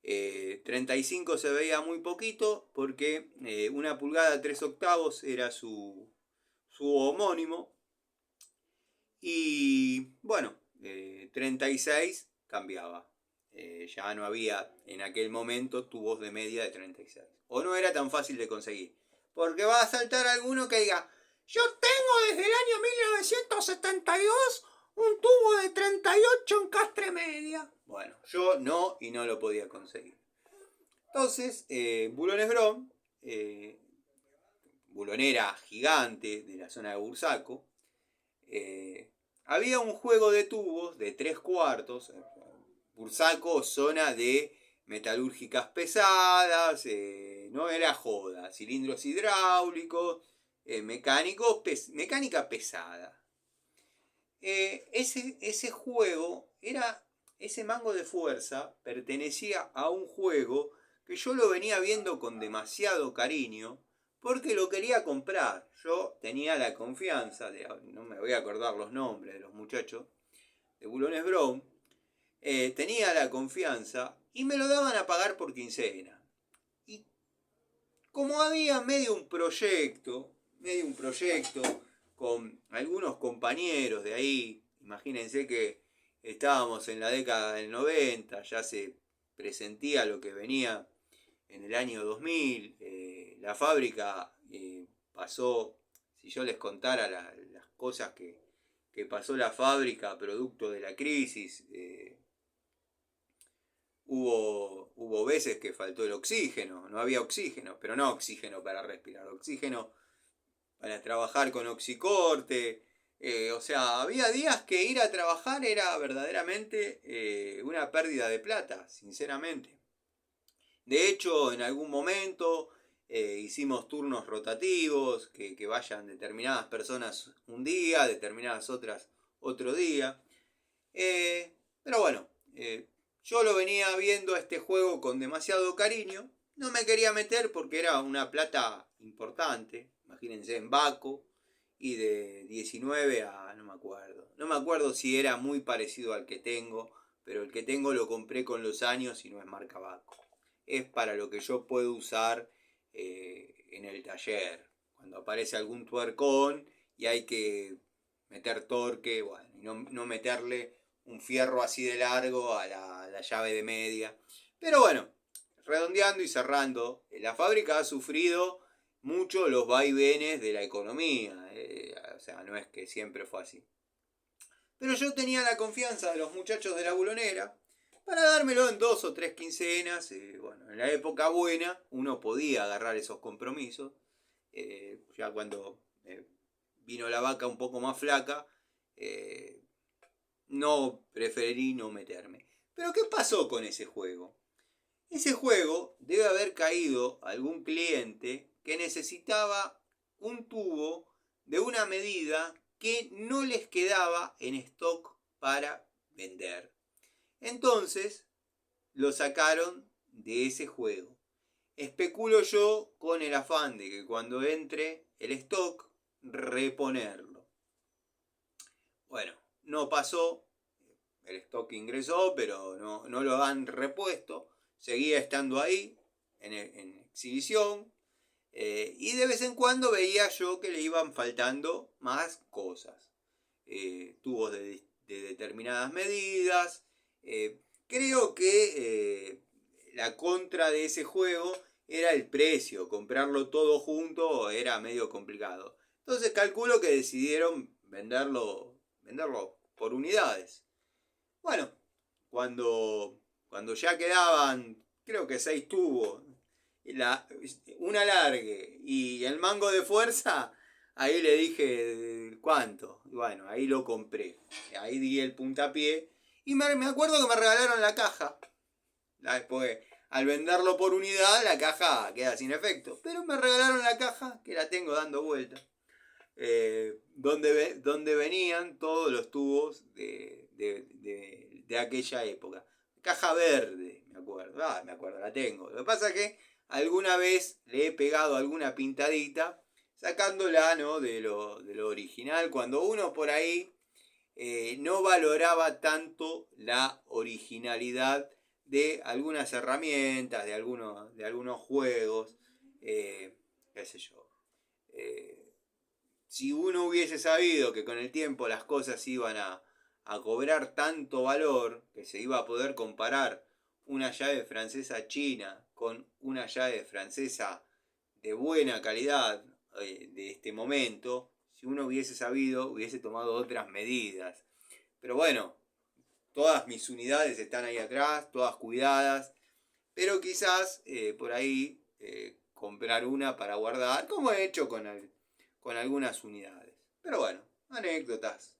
35 se veía muy poquito porque 1 pulgada 3/8 era su homónimo. Y bueno, 36 cambiaba. Ya no había en aquel momento tubos de media de 36. O no era tan fácil de conseguir. Porque va a saltar alguno que diga: yo tengo desde el año 1972 un tubo de 38 encastre media. Bueno, yo no, y no lo podía conseguir. Entonces, Bulones Bron, bulonera gigante de la zona de Bursaco, había un juego de tubos de 3/4. Bursaco, zona de metalúrgicas pesadas, no era joda, cilindros hidráulicos, mecánica pesada. Ese juego ese mango de fuerza pertenecía a un juego que yo lo venía viendo con demasiado cariño porque lo quería comprar. Yo tenía la confianza, no me voy a acordar los nombres de los muchachos, de Bulones Brown, tenía la confianza y me lo daban a pagar por quincena. Y como había medio un proyecto con algunos compañeros de ahí, imagínense que estábamos en la década del 90, ya se presentía lo que venía en el año 2000, la fábrica pasó, si yo les contara las cosas que pasó la fábrica producto de la crisis, hubo veces que faltó el oxígeno, no había oxígeno, pero no oxígeno para respirar, oxígeno para trabajar con oxicorte. O sea, había días que ir a trabajar era verdaderamente una pérdida de plata, sinceramente. De hecho, en algún momento hicimos turnos rotativos, que vayan determinadas personas un día, determinadas otras otro día. Pero bueno, yo lo venía viendo a este juego con demasiado cariño. No me quería meter porque era una plata importante. Imagínense, en Baco. Y de 19 a... no me acuerdo. No me acuerdo si era muy parecido al que tengo. Pero el que tengo lo compré con los años y no es marca Baco. Es para lo que yo puedo usar en el taller. Cuando aparece algún tuercón y hay que meter torque. Bueno, y no meterle un fierro así de largo a la llave de media. Pero bueno, redondeando y cerrando, la fábrica ha sufrido mucho los vaivenes de la economía. O sea, no es que siempre fue así. Pero yo tenía la confianza de los muchachos de la bulonera para dármelo en 2 o 3 quincenas. Bueno, en la época buena uno podía agarrar esos compromisos. Ya cuando vino la vaca un poco más flaca, no preferí no meterme. Pero ¿qué pasó con ese juego? Ese juego debe haber caído algún cliente que necesitaba un tubo de una medida que no les quedaba en stock para vender. Entonces lo sacaron de ese juego. Especulo yo con el afán de que cuando entre el stock, reponerlo. Bueno, no pasó. El stock ingresó, pero no lo han repuesto. Seguía estando ahí, en exhibición. Y de vez en cuando veía yo que le iban faltando más cosas. Tubos de determinadas medidas. Creo que la contra de ese juego era el precio. Comprarlo todo junto era medio complicado. Entonces calculo que decidieron venderlo por unidades. Bueno, cuando ya quedaban, creo que 6 tubos, un alargue y el mango de fuerza, ahí le dije, ¿cuánto? Bueno, ahí lo compré. Ahí di el puntapié. Y me acuerdo que me regalaron la caja. Después, al venderlo por unidad, la caja queda sin efecto. Pero me regalaron la caja, que la tengo dando vuelta. Donde venían todos los tubos de aquella época. Caja verde, me acuerdo. Me acuerdo, la tengo. Lo que pasa es que alguna vez le he pegado alguna pintadita, sacándola, ¿no?, de lo original, cuando uno por ahí no valoraba tanto la originalidad de algunas herramientas, de algunos juegos, qué sé yo. Si uno hubiese sabido que con el tiempo las cosas iban a cobrar tanto valor, que se iba a poder comparar una llave francesa china con una llave francesa de buena calidad de este momento, si uno hubiese sabido, hubiese tomado otras medidas. Pero bueno, todas mis unidades están ahí atrás, todas cuidadas, pero quizás por ahí comprar una para guardar, como he hecho con algunas unidades. Pero bueno, anécdotas,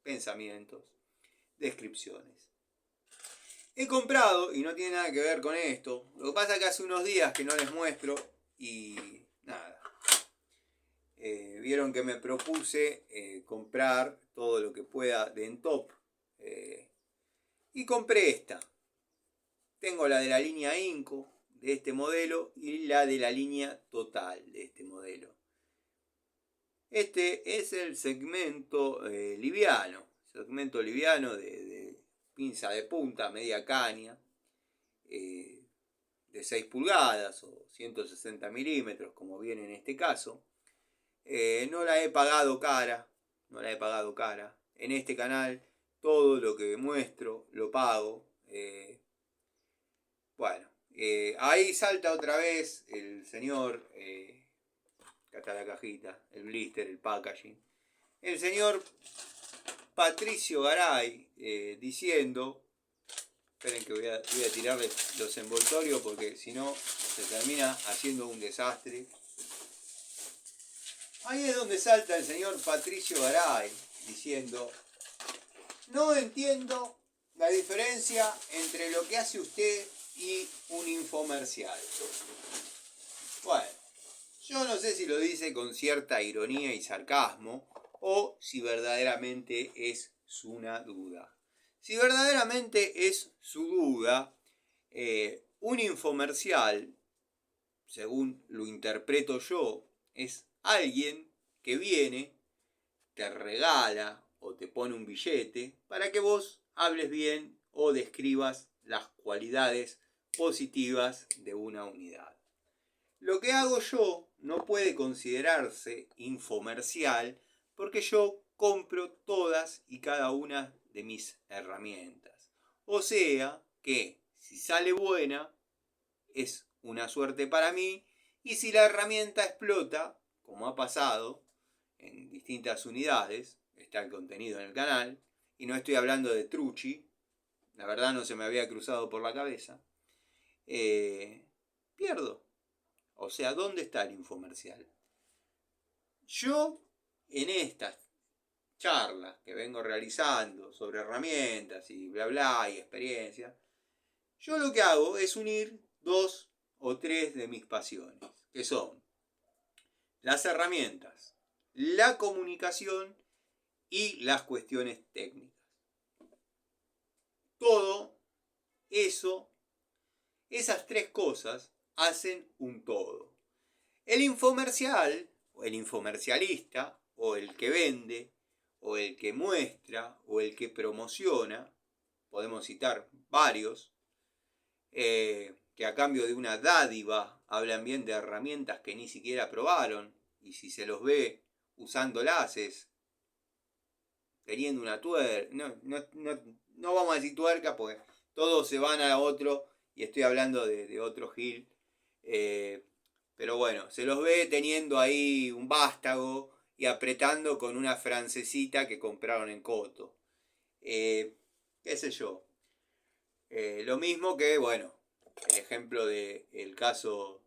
pensamientos, descripciones. He comprado, y no tiene nada que ver con esto, lo que pasa es que hace unos días que no les muestro y nada. Vieron que me propuse comprar todo lo que pueda de Entop. Y compré esta. Tengo la de la línea Inco de este modelo y la de la línea Total de este modelo. Este es el segmento liviano. Segmento liviano de pinza de punta, media caña, de 6 pulgadas o 160 milímetros, como viene en este caso. No la he pagado cara. En este canal todo lo que muestro lo pago. Bueno, ahí salta otra vez el señor, acá está la cajita, el blister, el packaging, el señor Patricio Garay diciendo, esperen que voy a tirarle los envoltorios porque si no se termina haciendo un desastre. Ahí es donde salta el señor Patricio Garay diciendo: no entiendo la diferencia entre lo que hace usted y un infomercial. Bueno, yo no sé si lo dice con cierta ironía y sarcasmo o si verdaderamente es una duda. Si verdaderamente es su duda, un infomercial, según lo interpreto yo, es alguien que viene, te regala o te pone un billete para que vos hables bien o describas las cualidades positivas de una unidad. Lo que hago yo no puede considerarse infomercial porque yo compro todas y cada una de mis herramientas. O sea que Si sale buena, es una suerte para mí. Y si la herramienta explota, como ha pasado en distintas unidades, está el contenido en el canal, y no estoy hablando de truchi, la verdad no se me había cruzado por la cabeza, pierdo. O sea, ¿dónde está el infomercial? Yo, en estas charlas que vengo realizando sobre herramientas y bla bla y experiencia, yo lo que hago es unir 2 o 3 de mis pasiones, que son las herramientas, la comunicación y las cuestiones técnicas. Todo eso, esas 3 cosas hacen un todo. El infomercial, o el infomercialista, o el que vende, o el que muestra, o el que promociona, podemos citar varios, que a cambio de una dádiva hablan bien de herramientas que ni siquiera probaron, y si se los ve usándolas es teniendo una tuerca, no vamos a decir tuerca porque todos se van a otro, y estoy hablando de otro gil, pero bueno, se los ve teniendo ahí un vástago y apretando con una francesita que compraron en Coto. Qué sé yo. Lo mismo que, bueno, el ejemplo del caso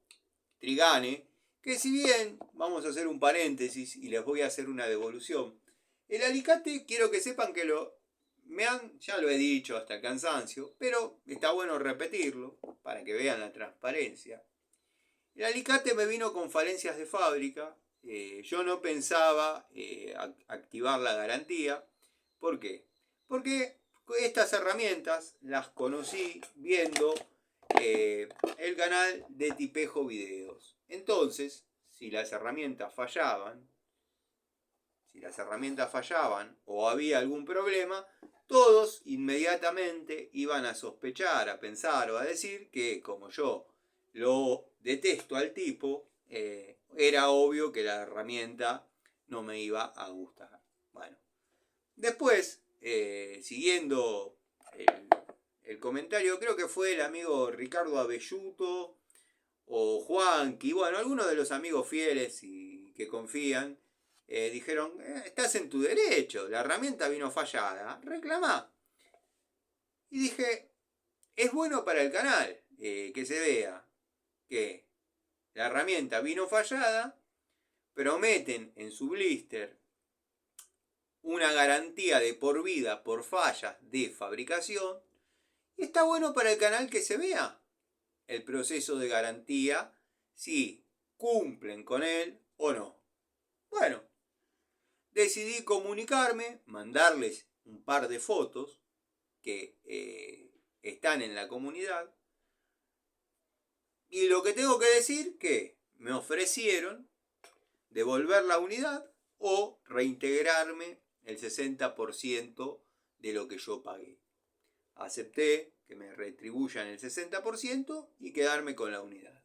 Trigane, que si bien, vamos a hacer un paréntesis y les voy a hacer una devolución, el alicate quiero que sepan que ya lo he dicho hasta el cansancio, pero está bueno repetirlo para que vean la transparencia. El alicate me vino con falencias de fábrica, yo no pensaba activar la garantía. ¿Por qué? Porque estas herramientas las conocí viendo el canal de Tipejo Videos. Entonces, si las herramientas fallaban o había algún problema, todos inmediatamente iban a sospechar, a pensar o a decir que como yo lo detesto al tipo, era obvio que la herramienta no me iba a gustar. Bueno, después, siguiendo el comentario, creo que fue el amigo Ricardo Abelluto o Juanqui, bueno, algunos de los amigos fieles y que confían, dijeron, estás en tu derecho, la herramienta vino fallada, reclamá. Y dije, es bueno para el canal que se vea que la herramienta vino fallada, prometen en su blister una garantía de por vida por fallas de fabricación, y está bueno para el canal que se vea el proceso de garantía, si cumplen con él o no. Bueno, decidí comunicarme, mandarles un par de fotos que están en la comunidad, y lo que tengo que decir que me ofrecieron devolver la unidad o reintegrarme el 60% de lo que yo pagué. Acepté que me retribuyan el 60% y quedarme con la unidad.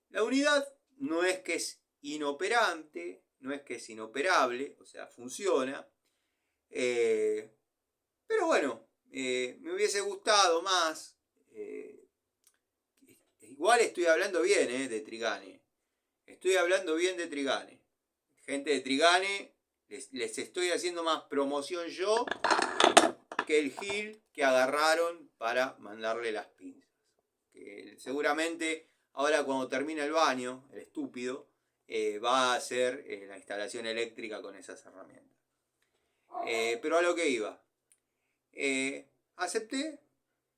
La unidad no es que es inoperante, no es que es inoperable, o sea, funciona. Pero bueno, me hubiese gustado más. Igual estoy hablando bien de Trigane. Estoy hablando bien de Trigane. Gente de Trigane, les estoy haciendo más promoción yo que el gil que agarraron para mandarle las pinzas. Que seguramente ahora cuando termine el baño, el estúpido, va a hacer la instalación eléctrica con esas herramientas. Pero a lo que iba. Acepté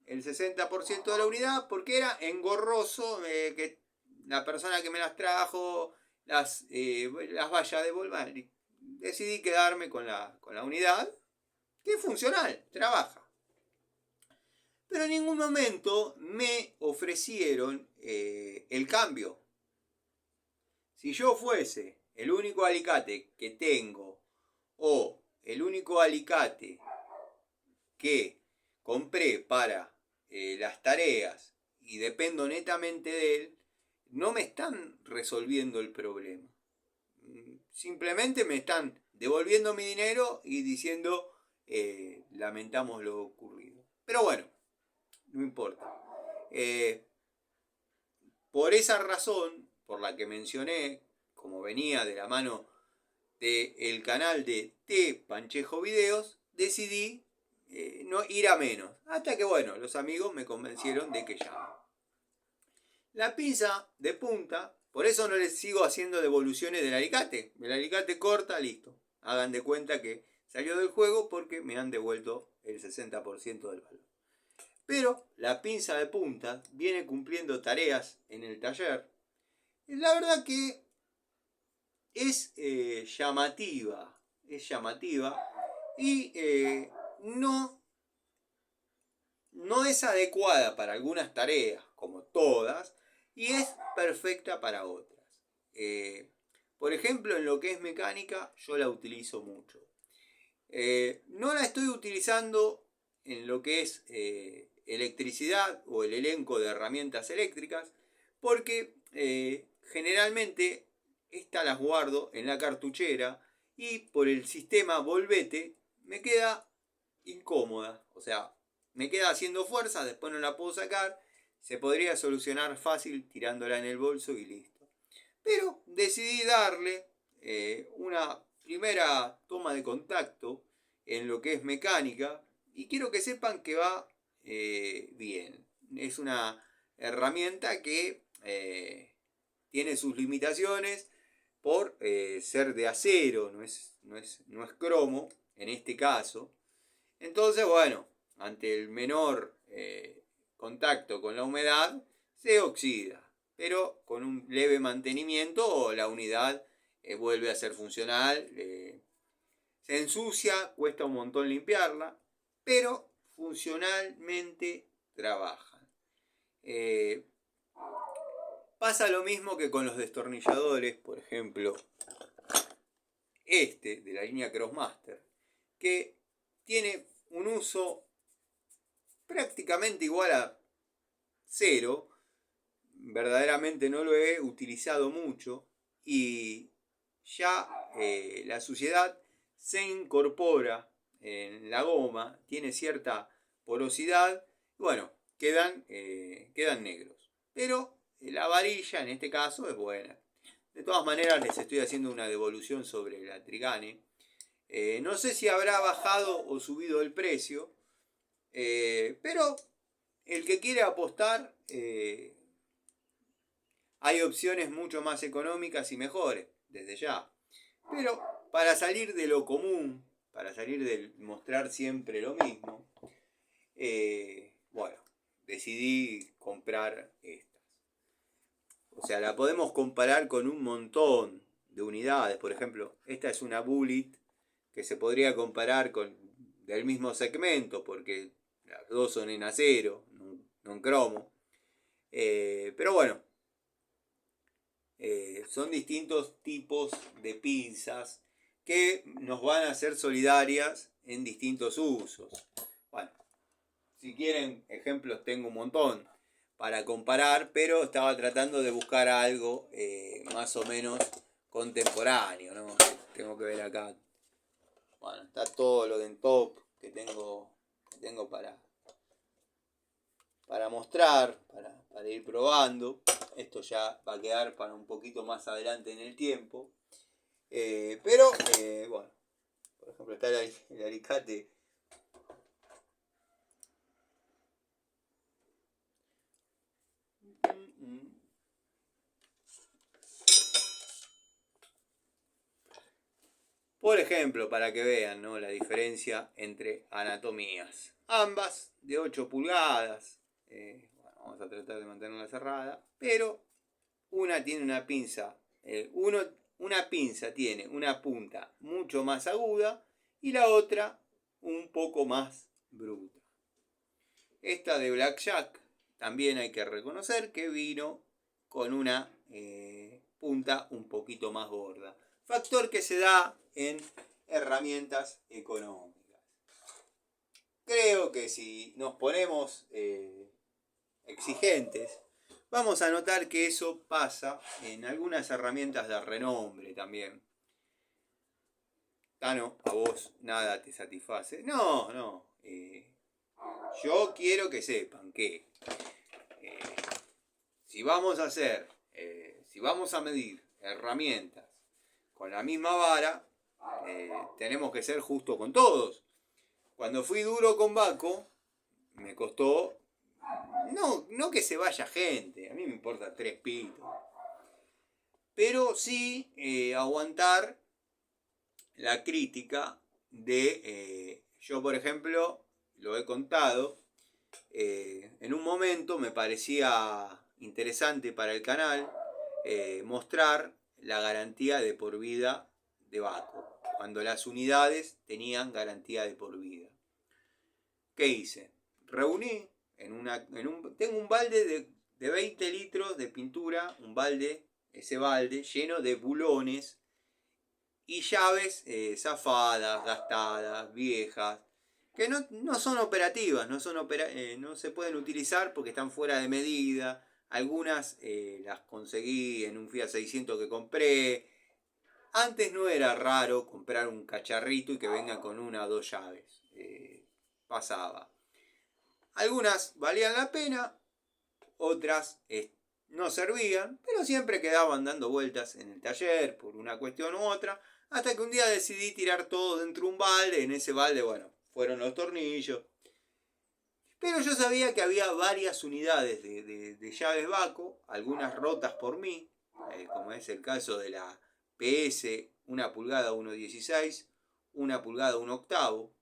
el 60% de la unidad porque era engorroso que la persona que me las trajo las vaya a devolver. Decidí quedarme con la unidad, que es funcional, trabaja. Pero en ningún momento me ofrecieron el cambio. Si yo fuese el único alicate que tengo o el único alicate que compré para las tareas y dependo netamente de él, no me están resolviendo el problema. Simplemente me están devolviendo mi dinero y diciendo lamentamos lo ocurrido. Pero bueno, no importa. Por esa razón, por la que mencioné, como venía de la mano del canal de T Panchejo Videos, decidí no ir a menos. Hasta que, bueno, los amigos me convencieron de que ya. La pinza de punta, por eso no les sigo haciendo devoluciones del alicate. El alicate corta, listo. Hagan de cuenta que salió del juego porque me han devuelto el 60% del valor. Pero la pinza de punta viene cumpliendo tareas en el taller. Y la verdad que es llamativa. Es llamativa. Y no es adecuada para algunas tareas, como todas, y es perfecta para otras. Por ejemplo, en lo que es mecánica, yo la utilizo mucho. No la estoy utilizando en lo que es electricidad o el elenco de herramientas eléctricas, porque generalmente estas las guardo en la cartuchera y por el sistema volvete me queda incómoda, o sea, me queda haciendo fuerza, después no la puedo sacar. Se podría solucionar fácil tirándola en el bolso y listo. Pero decidí darle una primera toma de contacto en lo que es mecánica y quiero que sepan que va bien. Es una herramienta que tiene sus limitaciones por ser de acero, no es cromo en este caso. Entonces, bueno, ante el menor contacto con la humedad, se oxida. Pero con un leve mantenimiento, la unidad vuelve a ser funcional. Se ensucia, cuesta un montón limpiarla, pero funcionalmente trabaja. Pasa lo mismo que con los destornilladores, por ejemplo, este de la línea Crossmaster, que tiene un uso prácticamente igual a cero. Verdaderamente no lo he utilizado mucho y ya la suciedad se incorpora en la goma, tiene cierta porosidad, bueno, quedan negros. Pero la varilla en este caso es buena. De todas maneras les estoy haciendo una devolución sobre la Trigane. No sé si habrá bajado o subido el precio, pero el que quiere apostar, hay opciones mucho más económicas y mejores, desde ya. Pero para salir de lo común, para salir de mostrar siempre lo mismo, bueno, decidí comprar estas. O sea, la podemos comparar con un montón de unidades. Por ejemplo, esta es una Bullet que se podría comparar con del mismo segmento, porque las dos son en acero, no en cromo. Pero bueno, son distintos tipos de pinzas que nos van a ser solidarias en distintos usos. Bueno, si quieren ejemplos tengo un montón para comparar, pero estaba tratando de buscar algo más o menos contemporáneo, ¿no? Tengo que ver acá. Bueno, está todo lo de top que tengo para mostrar, para ir probando. Esto ya va a quedar para un poquito más adelante en el tiempo. Pero, bueno, por ejemplo está el alicate. Por ejemplo, para que vean, ¿no?, la diferencia entre anatomías. Ambas de 8 pulgadas. Bueno, vamos a tratar de mantenerla cerrada. Pero una tiene una pinza. Una pinza tiene una punta mucho más aguda y la otra un poco más bruta. Esta de Blackjack también hay que reconocer que vino con una punta un poquito más gorda. Factor que se da en herramientas económicas. Creo que si nos ponemos exigentes, vamos a notar que eso pasa en algunas herramientas de renombre también. Tano, a vos nada te satisface. No. Yo quiero que sepan que eh, si vamos a hacer, si vamos a medir herramientas con la misma vara, tenemos que ser justos con todos. Cuando fui duro con Baco, me costó, no que se vaya gente, a mí me importa 3 pitos, pero sí aguantar la crítica de, yo por ejemplo, lo he contado, en un momento me parecía interesante para el canal mostrar la garantía de por vida de Baco, cuando las unidades tenían garantía de por vida. ¿Qué hice? Reuní tengo un balde de 20 litros de pintura, ese balde lleno de bulones y llaves zafadas, gastadas, viejas, que no son operativas, no se pueden utilizar porque están fuera de medida. Algunas las conseguí en un Fiat 600 que compré. Antes no era raro comprar un cacharrito y que venga con una o dos llaves. Pasaba. Algunas valían la pena, otras no servían, pero siempre quedaban dando vueltas en el taller por una cuestión u otra, hasta que un día decidí tirar todo dentro de un balde. En ese balde, bueno, fueron los tornillos. Pero yo sabía que había varias unidades de llaves Baco, algunas rotas por mí, como es el caso de la PS 1 pulgada 1.16, 1 pulgada 1 octavo,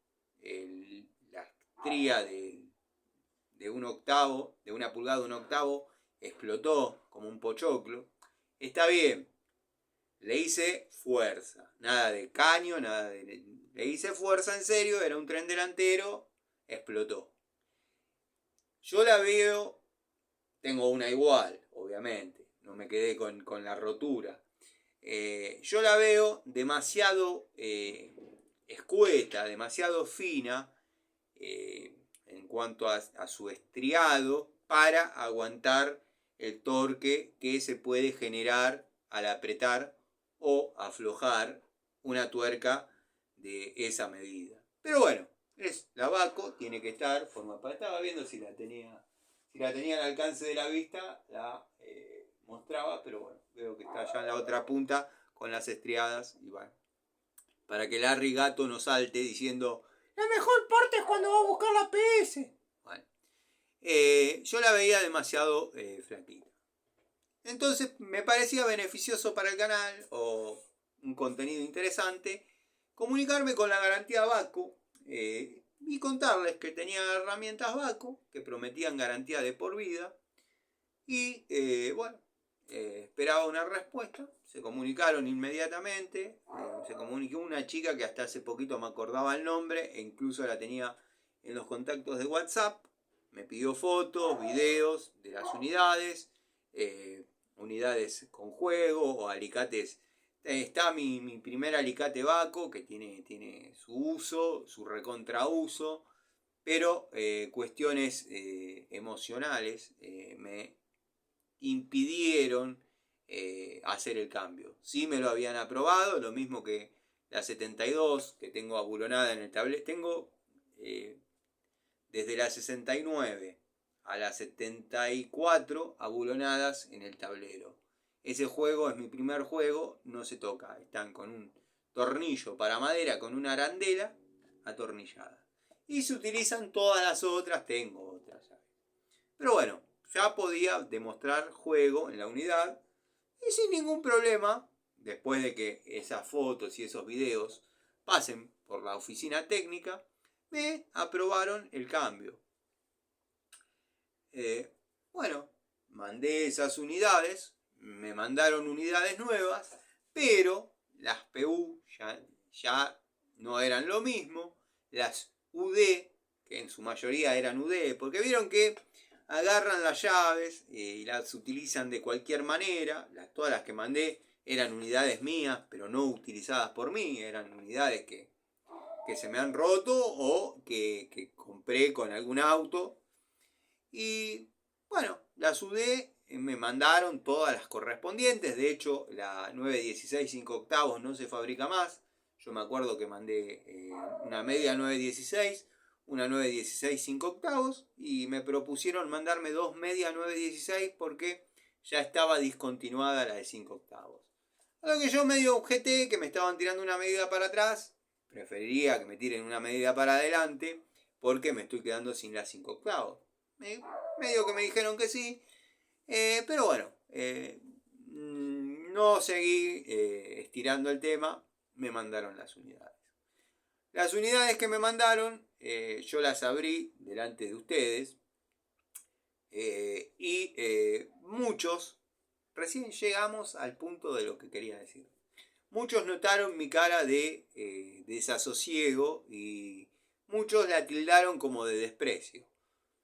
la estría de 1 octavo, de 1 pulgada 1 octavo, explotó como un pochoclo. Está bien, le hice fuerza, nada de caño, le hice fuerza en serio, era un tren delantero, explotó. Yo la veo, tengo una igual, obviamente, no me quedé con la rotura. Yo la veo demasiado escueta, demasiado fina en cuanto a su estriado para aguantar el torque que se puede generar al apretar o aflojar una tuerca de esa medida. Pero bueno, es la Baco, tiene que estar, estaba viendo si la tenía al alcance de la vista, la mostraba, pero bueno, veo que está ya en la otra punta con las estriadas y bueno, para que Larry Gato no salte diciendo la mejor parte es cuando va a buscar la PS. Bueno, yo la veía demasiado flaquita. Entonces me parecía beneficioso para el canal o un contenido interesante comunicarme con la garantía Baco y contarles que tenía herramientas Baco que prometían garantía de por vida y bueno, esperaba una respuesta. Se comunicaron inmediatamente, se comunicó una chica que hasta hace poquito me acordaba el nombre e incluso la tenía en los contactos de WhatsApp. Me pidió fotos, videos de las unidades, unidades con juego o alicates. Está mi primer alicate Baco que tiene su uso, su recontrauso, pero cuestiones emocionales me impidieron hacer el cambio. Sí me lo habían aprobado, lo mismo que la 72 que tengo abulonada en el tablero. Tengo desde la 69 a la 74 abulonadas en el tablero. Ese juego es mi primer juego, no se toca. Están con un tornillo para madera, con una arandela atornillada. Y se utilizan todas las otras, tengo otras llaves. Pero bueno, ya podía demostrar juego en la unidad y sin ningún problema, después de que esas fotos y esos videos pasen por la oficina técnica, me aprobaron el cambio. Bueno, mandé esas unidades, me mandaron unidades nuevas, pero las PU ya no eran lo mismo, las UD, que en su mayoría eran UD, porque vieron que agarran las llaves y las utilizan de cualquier manera. Todas las que mandé eran unidades mías, pero no utilizadas por mí, eran unidades que se me han roto o que compré con algún auto. Y bueno, las UD me mandaron todas las correspondientes. De hecho, la 916 5 octavos no se fabrica más. Yo me acuerdo que mandé una media 916, una 916 5 octavos y me propusieron mandarme 2 medias 916 porque ya estaba discontinuada la de 5 octavos. A lo que yo medio objeté que me estaban tirando una medida para atrás, preferiría que me tiren una medida para adelante porque me estoy quedando sin la 5 octavos. Medio que me dijeron que sí, pero bueno, no seguí estirando el tema, me mandaron las unidades. Las unidades que me mandaron, yo las abrí delante de ustedes y muchos, recién llegamos al punto de lo que quería decir. Muchos notaron mi cara de desasosiego y muchos la tildaron como de desprecio.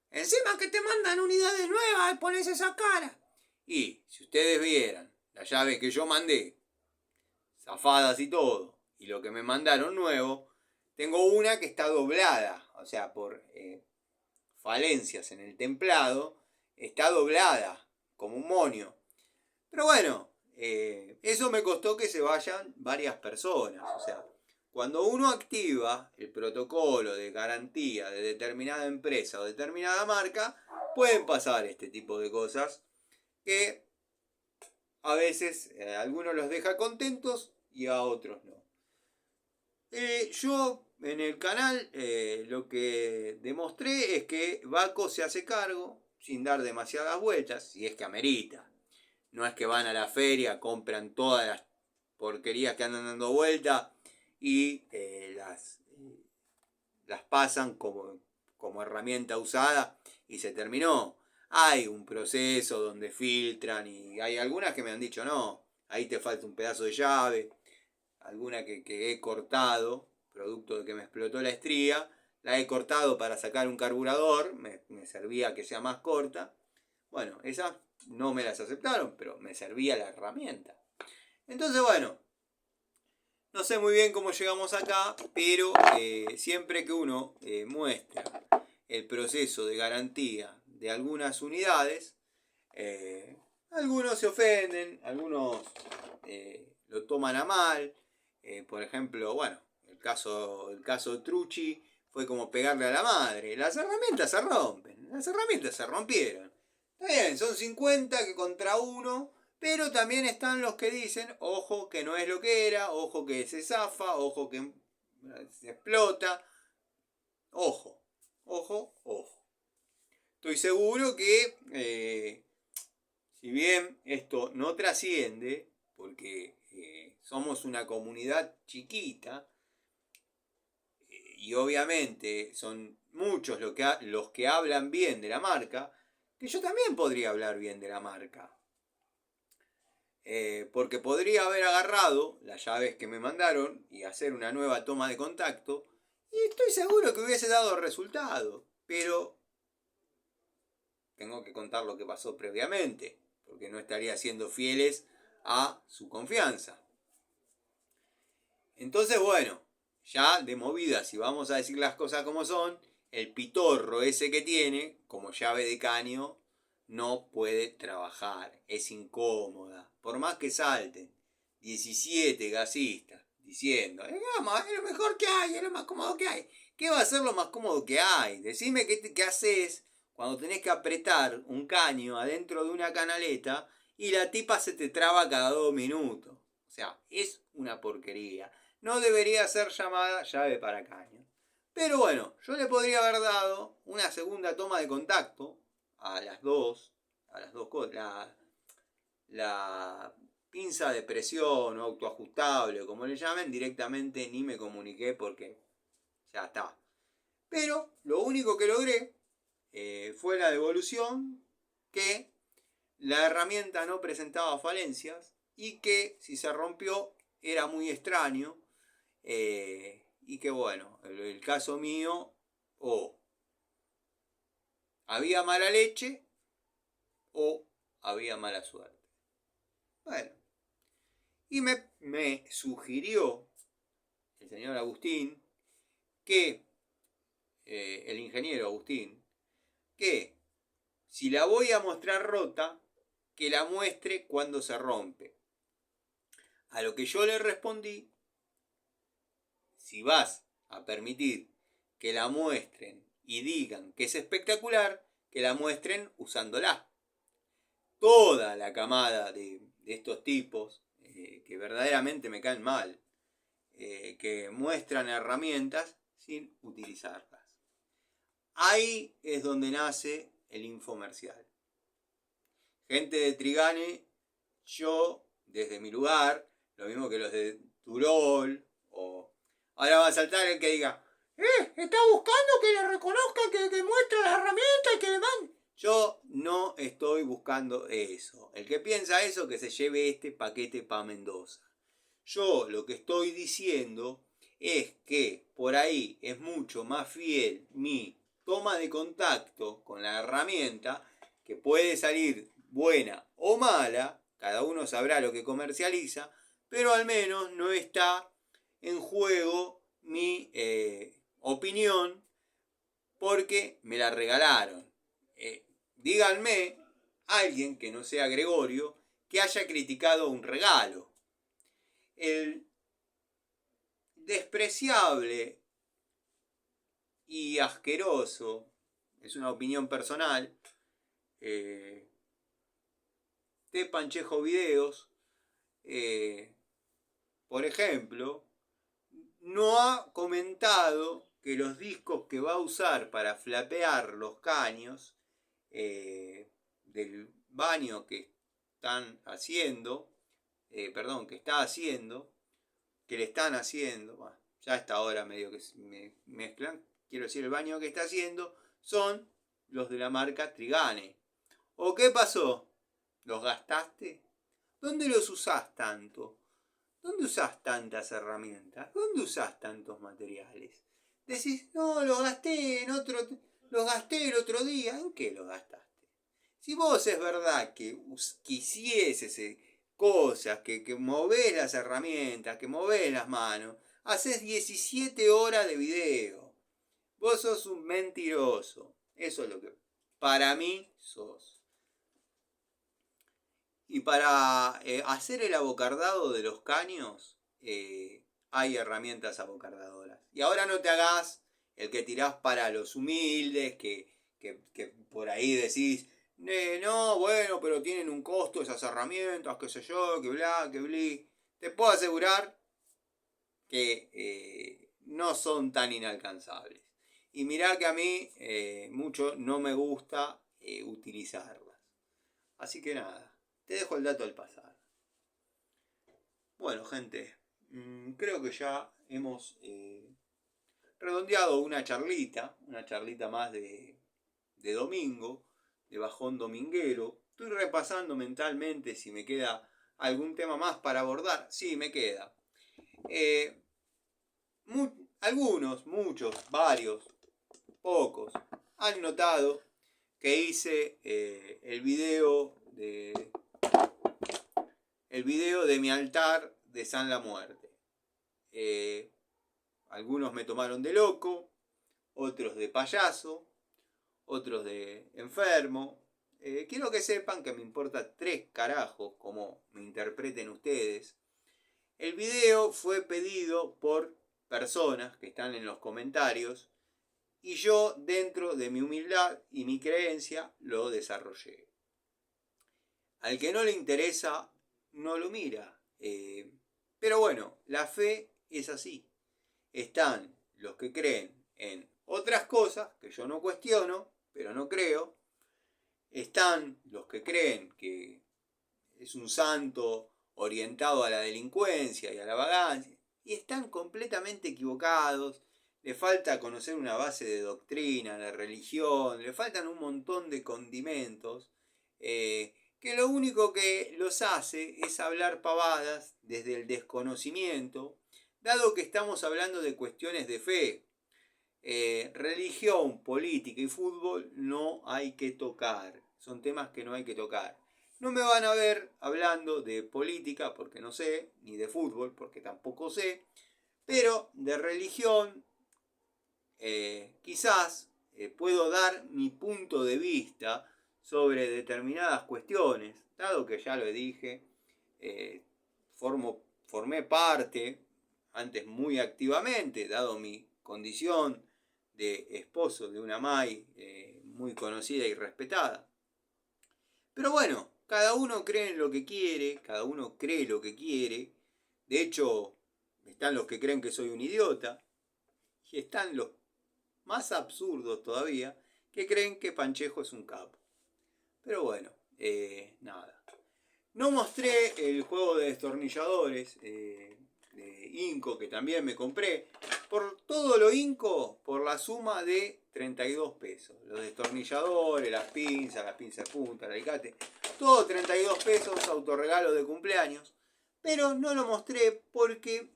Encima que te mandan unidades nuevas y pones esa cara. Y si ustedes vieran las llaves que yo mandé, zafadas y todo, y lo que me mandaron nuevo, tengo una que está doblada, o sea, por falencias en el templado, está doblada, como un monio. Pero bueno, eso me costó que se vayan varias personas, o sea, cuando uno activa el protocolo de garantía de determinada empresa o determinada marca, pueden pasar este tipo de cosas que a veces a algunos los deja contentos y a otros no. Yo en el canal lo que demostré es que Baco se hace cargo sin dar demasiadas vueltas, si es que amerita. No es que van a la feria, compran todas las porquerías que andan dando vuelta y las pasan como herramienta usada y se terminó. Hay un proceso donde filtran y hay algunas que me han dicho no, ahí te falta un pedazo de llave, alguna que he cortado, producto de que me explotó la estría, la he cortado para sacar un carburador, me servía que sea más corta. Bueno, esas no me las aceptaron, pero me servía la herramienta. Entonces, bueno, no sé muy bien cómo llegamos acá, pero siempre que uno muestra el proceso de garantía de algunas unidades, algunos se ofenden, algunos lo toman a mal. Por ejemplo, bueno, el caso de Trucci fue como pegarle a la madre. Las herramientas se rompen, las herramientas se rompieron. Está bien, son 50 que contra uno, pero también están los que dicen, ojo que no es lo que era, ojo que se zafa, ojo que se explota. Ojo, ojo, ojo. Estoy seguro que si bien esto no trasciende, porque somos una comunidad chiquita, y obviamente son muchos los que hablan bien de la marca, que yo también podría hablar bien de la marca. Porque podría haber agarrado las llaves que me mandaron y hacer una nueva toma de contacto, y estoy seguro que hubiese dado resultado, pero tengo que contar lo que pasó previamente, porque no estaría siendo fieles a su confianza. Entonces, bueno, ya de movida, si vamos a decir las cosas como son, el pitorro ese que tiene, como llave de caño, no puede trabajar, es incómoda, por más que salten 17 gasistas diciendo, es lo mejor que hay, es lo más cómodo que hay. ¿Qué va a ser lo más cómodo que hay? Decime qué haces cuando tenés que apretar un caño adentro de una canaleta y la tipa se te traba cada 2 minutos. O sea, es una porquería. No debería ser llamada llave para caño. Pero bueno, yo le podría haber dado una segunda toma de contacto a las dos cosas. La pinza de presión o autoajustable, como le llamen, directamente ni me comuniqué porque ya está. Pero lo único que logré fue la devolución, que la herramienta no presentaba falencias y que si se rompió era muy extraño, y que bueno, el caso mío, o había mala leche o había mala suerte. Bueno, y me sugirió el señor Agustín, que el ingeniero Agustín, que si la voy a mostrar rota, que la muestre cuando se rompe. A lo que yo le respondí, si vas a permitir que la muestren y digan que es espectacular, que la muestren usándola. Toda la camada de estos tipos que verdaderamente me caen mal, que muestran herramientas sin utilizarlas. Ahí es donde nace el infomercial. Gente de Trigane, yo desde mi lugar, lo mismo que los de Turol, o ahora va a saltar el que diga, está buscando que le reconozca que muestre la herramienta y que le mande. Yo no estoy buscando eso. El que piensa eso, que se lleve este paquete para Mendoza. Yo lo que estoy diciendo es que por ahí es mucho más fiel mi toma de contacto con la herramienta, que puede salir buena o mala, cada uno sabrá lo que comercializa, pero al menos no está en juego mi opinión porque me la regalaron. Díganme alguien que no sea Gregorio que haya criticado un regalo. El despreciable y asqueroso, es una opinión personal, de Panchejo Videos, por ejemplo, no ha comentado que los discos que va a usar para flapear los caños del baño que están haciendo, que está haciendo, que le están haciendo, bueno, ya a esta hora medio que me mezclan, quiero decir, el baño que está haciendo, son los de la marca Trigane. ¿O qué pasó? ¿Los gastaste? ¿Dónde los usás tanto? ¿Dónde usás tantas herramientas? ¿Dónde usás tantos materiales? Decís, no, los gasté el otro día. ¿En qué los gastaste? Si vos es verdad que quisieses cosas, que movés las herramientas, que movés las manos, haces 17 horas de video. Vos sos un mentiroso. Eso es lo que para mí sos. Y para hacer el abocardado de los caños, hay herramientas abocardadoras. Y ahora no te hagas el que tirás para los humildes, que por ahí decís, no, bueno, pero tienen un costo esas herramientas, qué sé yo, que bla, que blí. Te puedo asegurar que no son tan inalcanzables. Y mirá que a mí mucho no me gusta utilizarlas. Así que nada. Te dejo el dato al pasar. Bueno, gente, creo que ya hemos redondeado una charlita más de domingo, de bajón dominguero. Estoy repasando mentalmente si me queda algún tema más para abordar. Sí, me queda. Algunos, muchos, varios, pocos, han notado que hice el video de mi altar de San la Muerte. Algunos me tomaron de loco, otros de payaso, otros de enfermo. Quiero que sepan que me importa 3 carajos como me interpreten ustedes. El video fue pedido por personas que están en los comentarios y yo, dentro de mi humildad y mi creencia, lo desarrollé. Al que no le interesa, no lo mira. Pero bueno, la fe es así. Están los que creen en otras cosas que yo no cuestiono, pero no creo. Están los que creen que es un santo orientado a la delincuencia y a la vagancia. Y están completamente equivocados. Le falta conocer una base de doctrina, de religión. Le faltan un montón de condimentos. Que lo único que los hace es hablar pavadas desde el desconocimiento, dado que estamos hablando de cuestiones de fe. Religión, política y fútbol no hay que tocar, son temas que no hay que tocar. No me van a ver hablando de política porque no sé, ni de fútbol porque tampoco sé, pero de religión quizás puedo dar mi punto de vista sobre determinadas cuestiones, dado que ya lo dije, formé parte antes muy activamente, dado mi condición de esposo de una Mai muy conocida y respetada. Pero bueno, cada uno cree en lo que quiere, cada uno cree lo que quiere. De hecho, están los que creen que soy un idiota y están los más absurdos todavía que creen que Panchejo es un capo. Pero bueno, nada. No mostré el juego de destornilladores de Inco que también me compré. Por todo lo Inco, por la suma de 32 pesos. Los destornilladores, las pinzas de punta, el alicate. Todo 32 pesos, autorregalo de cumpleaños. Pero no lo mostré porque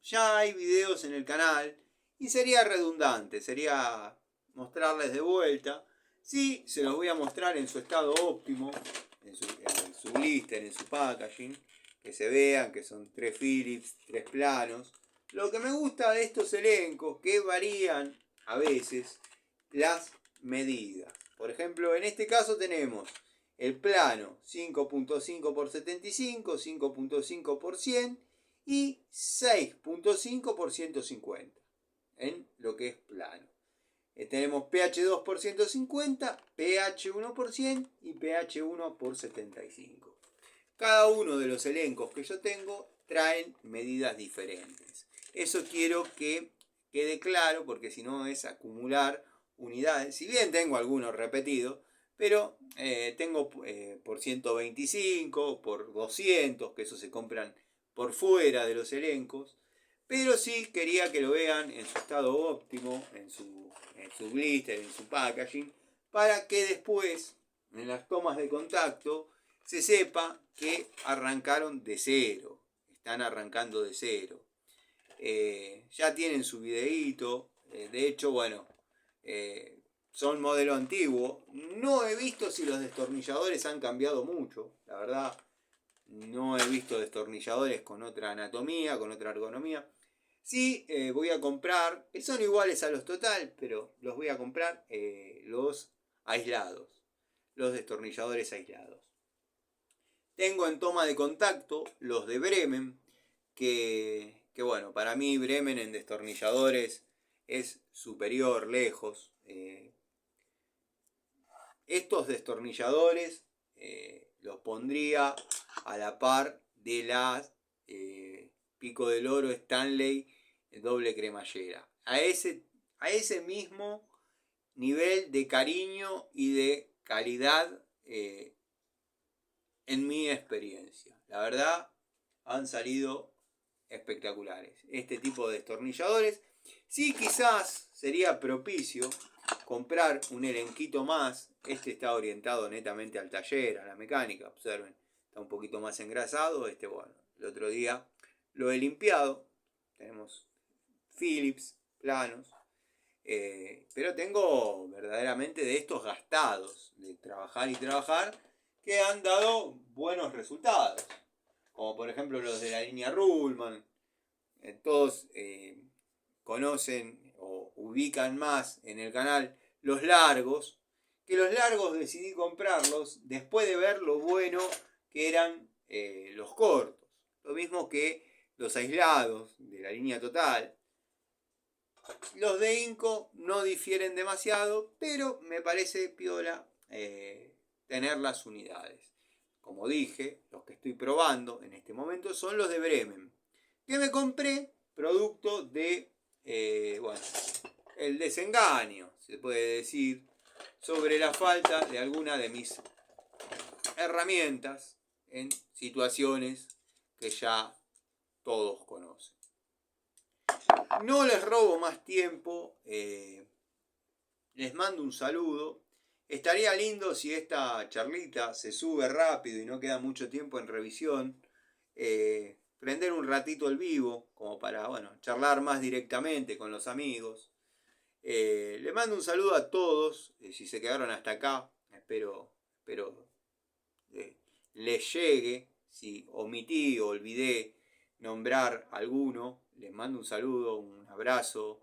ya hay videos en el canal. Y sería redundante, sería mostrarles de vuelta. Sí, se los voy a mostrar en su estado óptimo, en su blister, en su packaging, que se vean que son 3 Philips, 3 planos. Lo que me gusta de estos elencos, que varían a veces las medidas. Por ejemplo, en este caso tenemos el plano 5.5 por 75, 5.5 por 100 y 6.5 por 150 en lo que es plano. Tenemos pH 2 por 150, pH 1 por 100 y pH 1 por 75. Cada uno de los elencos que yo tengo traen medidas diferentes. Eso quiero que quede claro porque si no es acumular unidades. Si bien tengo algunos repetidos, pero tengo por 125, por 200, que eso se compran por fuera de los elencos. Pero sí quería que lo vean en su estado óptimo, en su blister, en su packaging, para que después, en las tomas de contacto, se sepa que arrancaron de cero. Están arrancando de cero. Ya tienen su videíto. De hecho, bueno, son modelo antiguo. No he visto si los destornilladores han cambiado mucho. La verdad, no he visto destornilladores con otra anatomía, con otra ergonomía. Sí, voy a comprar, que son iguales a los Total, pero los voy a comprar los aislados, los destornilladores aislados. Tengo en toma de contacto los de Bremen, que bueno, para mí Bremen en destornilladores es superior lejos. Estos destornilladores los pondría a la par de las Pico del Oro Stanley doble cremallera. A ese mismo nivel de cariño y de calidad en mi experiencia. La verdad, han salido espectaculares. Este tipo de destornilladores, sí, quizás sería propicio comprar un elenquito más. Este está orientado netamente al taller, a la mecánica. Observen, está un poquito más engrasado. Bueno, el otro día lo he limpiado. Tenemos Philips planos. Pero tengo verdaderamente de estos gastados, de trabajar y trabajar, que han dado buenos resultados. Como por ejemplo los de la línea Ruhlmann. Todos conocen o ubican más en el canal los largos. Que los largos decidí comprarlos después de ver lo bueno que eran los cortos. Lo mismo que los aislados de la línea Total. Los de Inco no difieren demasiado, pero me parece piola tener las unidades. Como dije, los que estoy probando en este momento son los de Bremen, que me compré producto de, bueno, el desengaño, se puede decir, sobre la falta de alguna de mis herramientas en situaciones que ya todos conocen. No les robo más tiempo, les mando un saludo. Estaría lindo si esta charlita se sube rápido y no queda mucho tiempo en revisión, prender un ratito el vivo, como para, bueno, charlar más directamente con los amigos. Les mando un saludo a todos, si se quedaron hasta acá, espero les llegue. Si omití o olvidé nombrar alguno, les mando un saludo, un abrazo,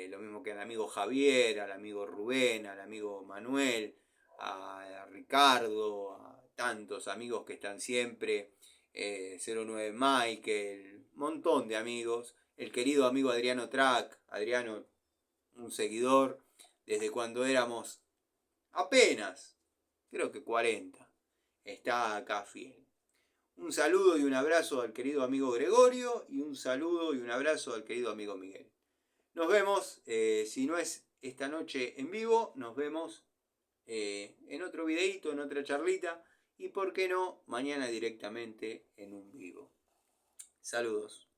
lo mismo que al amigo Javier, al amigo Rubén, al amigo Manuel, a Ricardo, a tantos amigos que están siempre, 09 Michael, montón de amigos, el querido amigo Adriano Track. Adriano, un seguidor desde cuando éramos apenas, creo que 40. Está acá fiel. Un saludo y un abrazo al querido amigo Gregorio y un saludo y un abrazo al querido amigo Miguel. Nos vemos, si no es esta noche en vivo, nos vemos en otro videito, en otra charlita y por qué no, mañana directamente en un vivo. Saludos.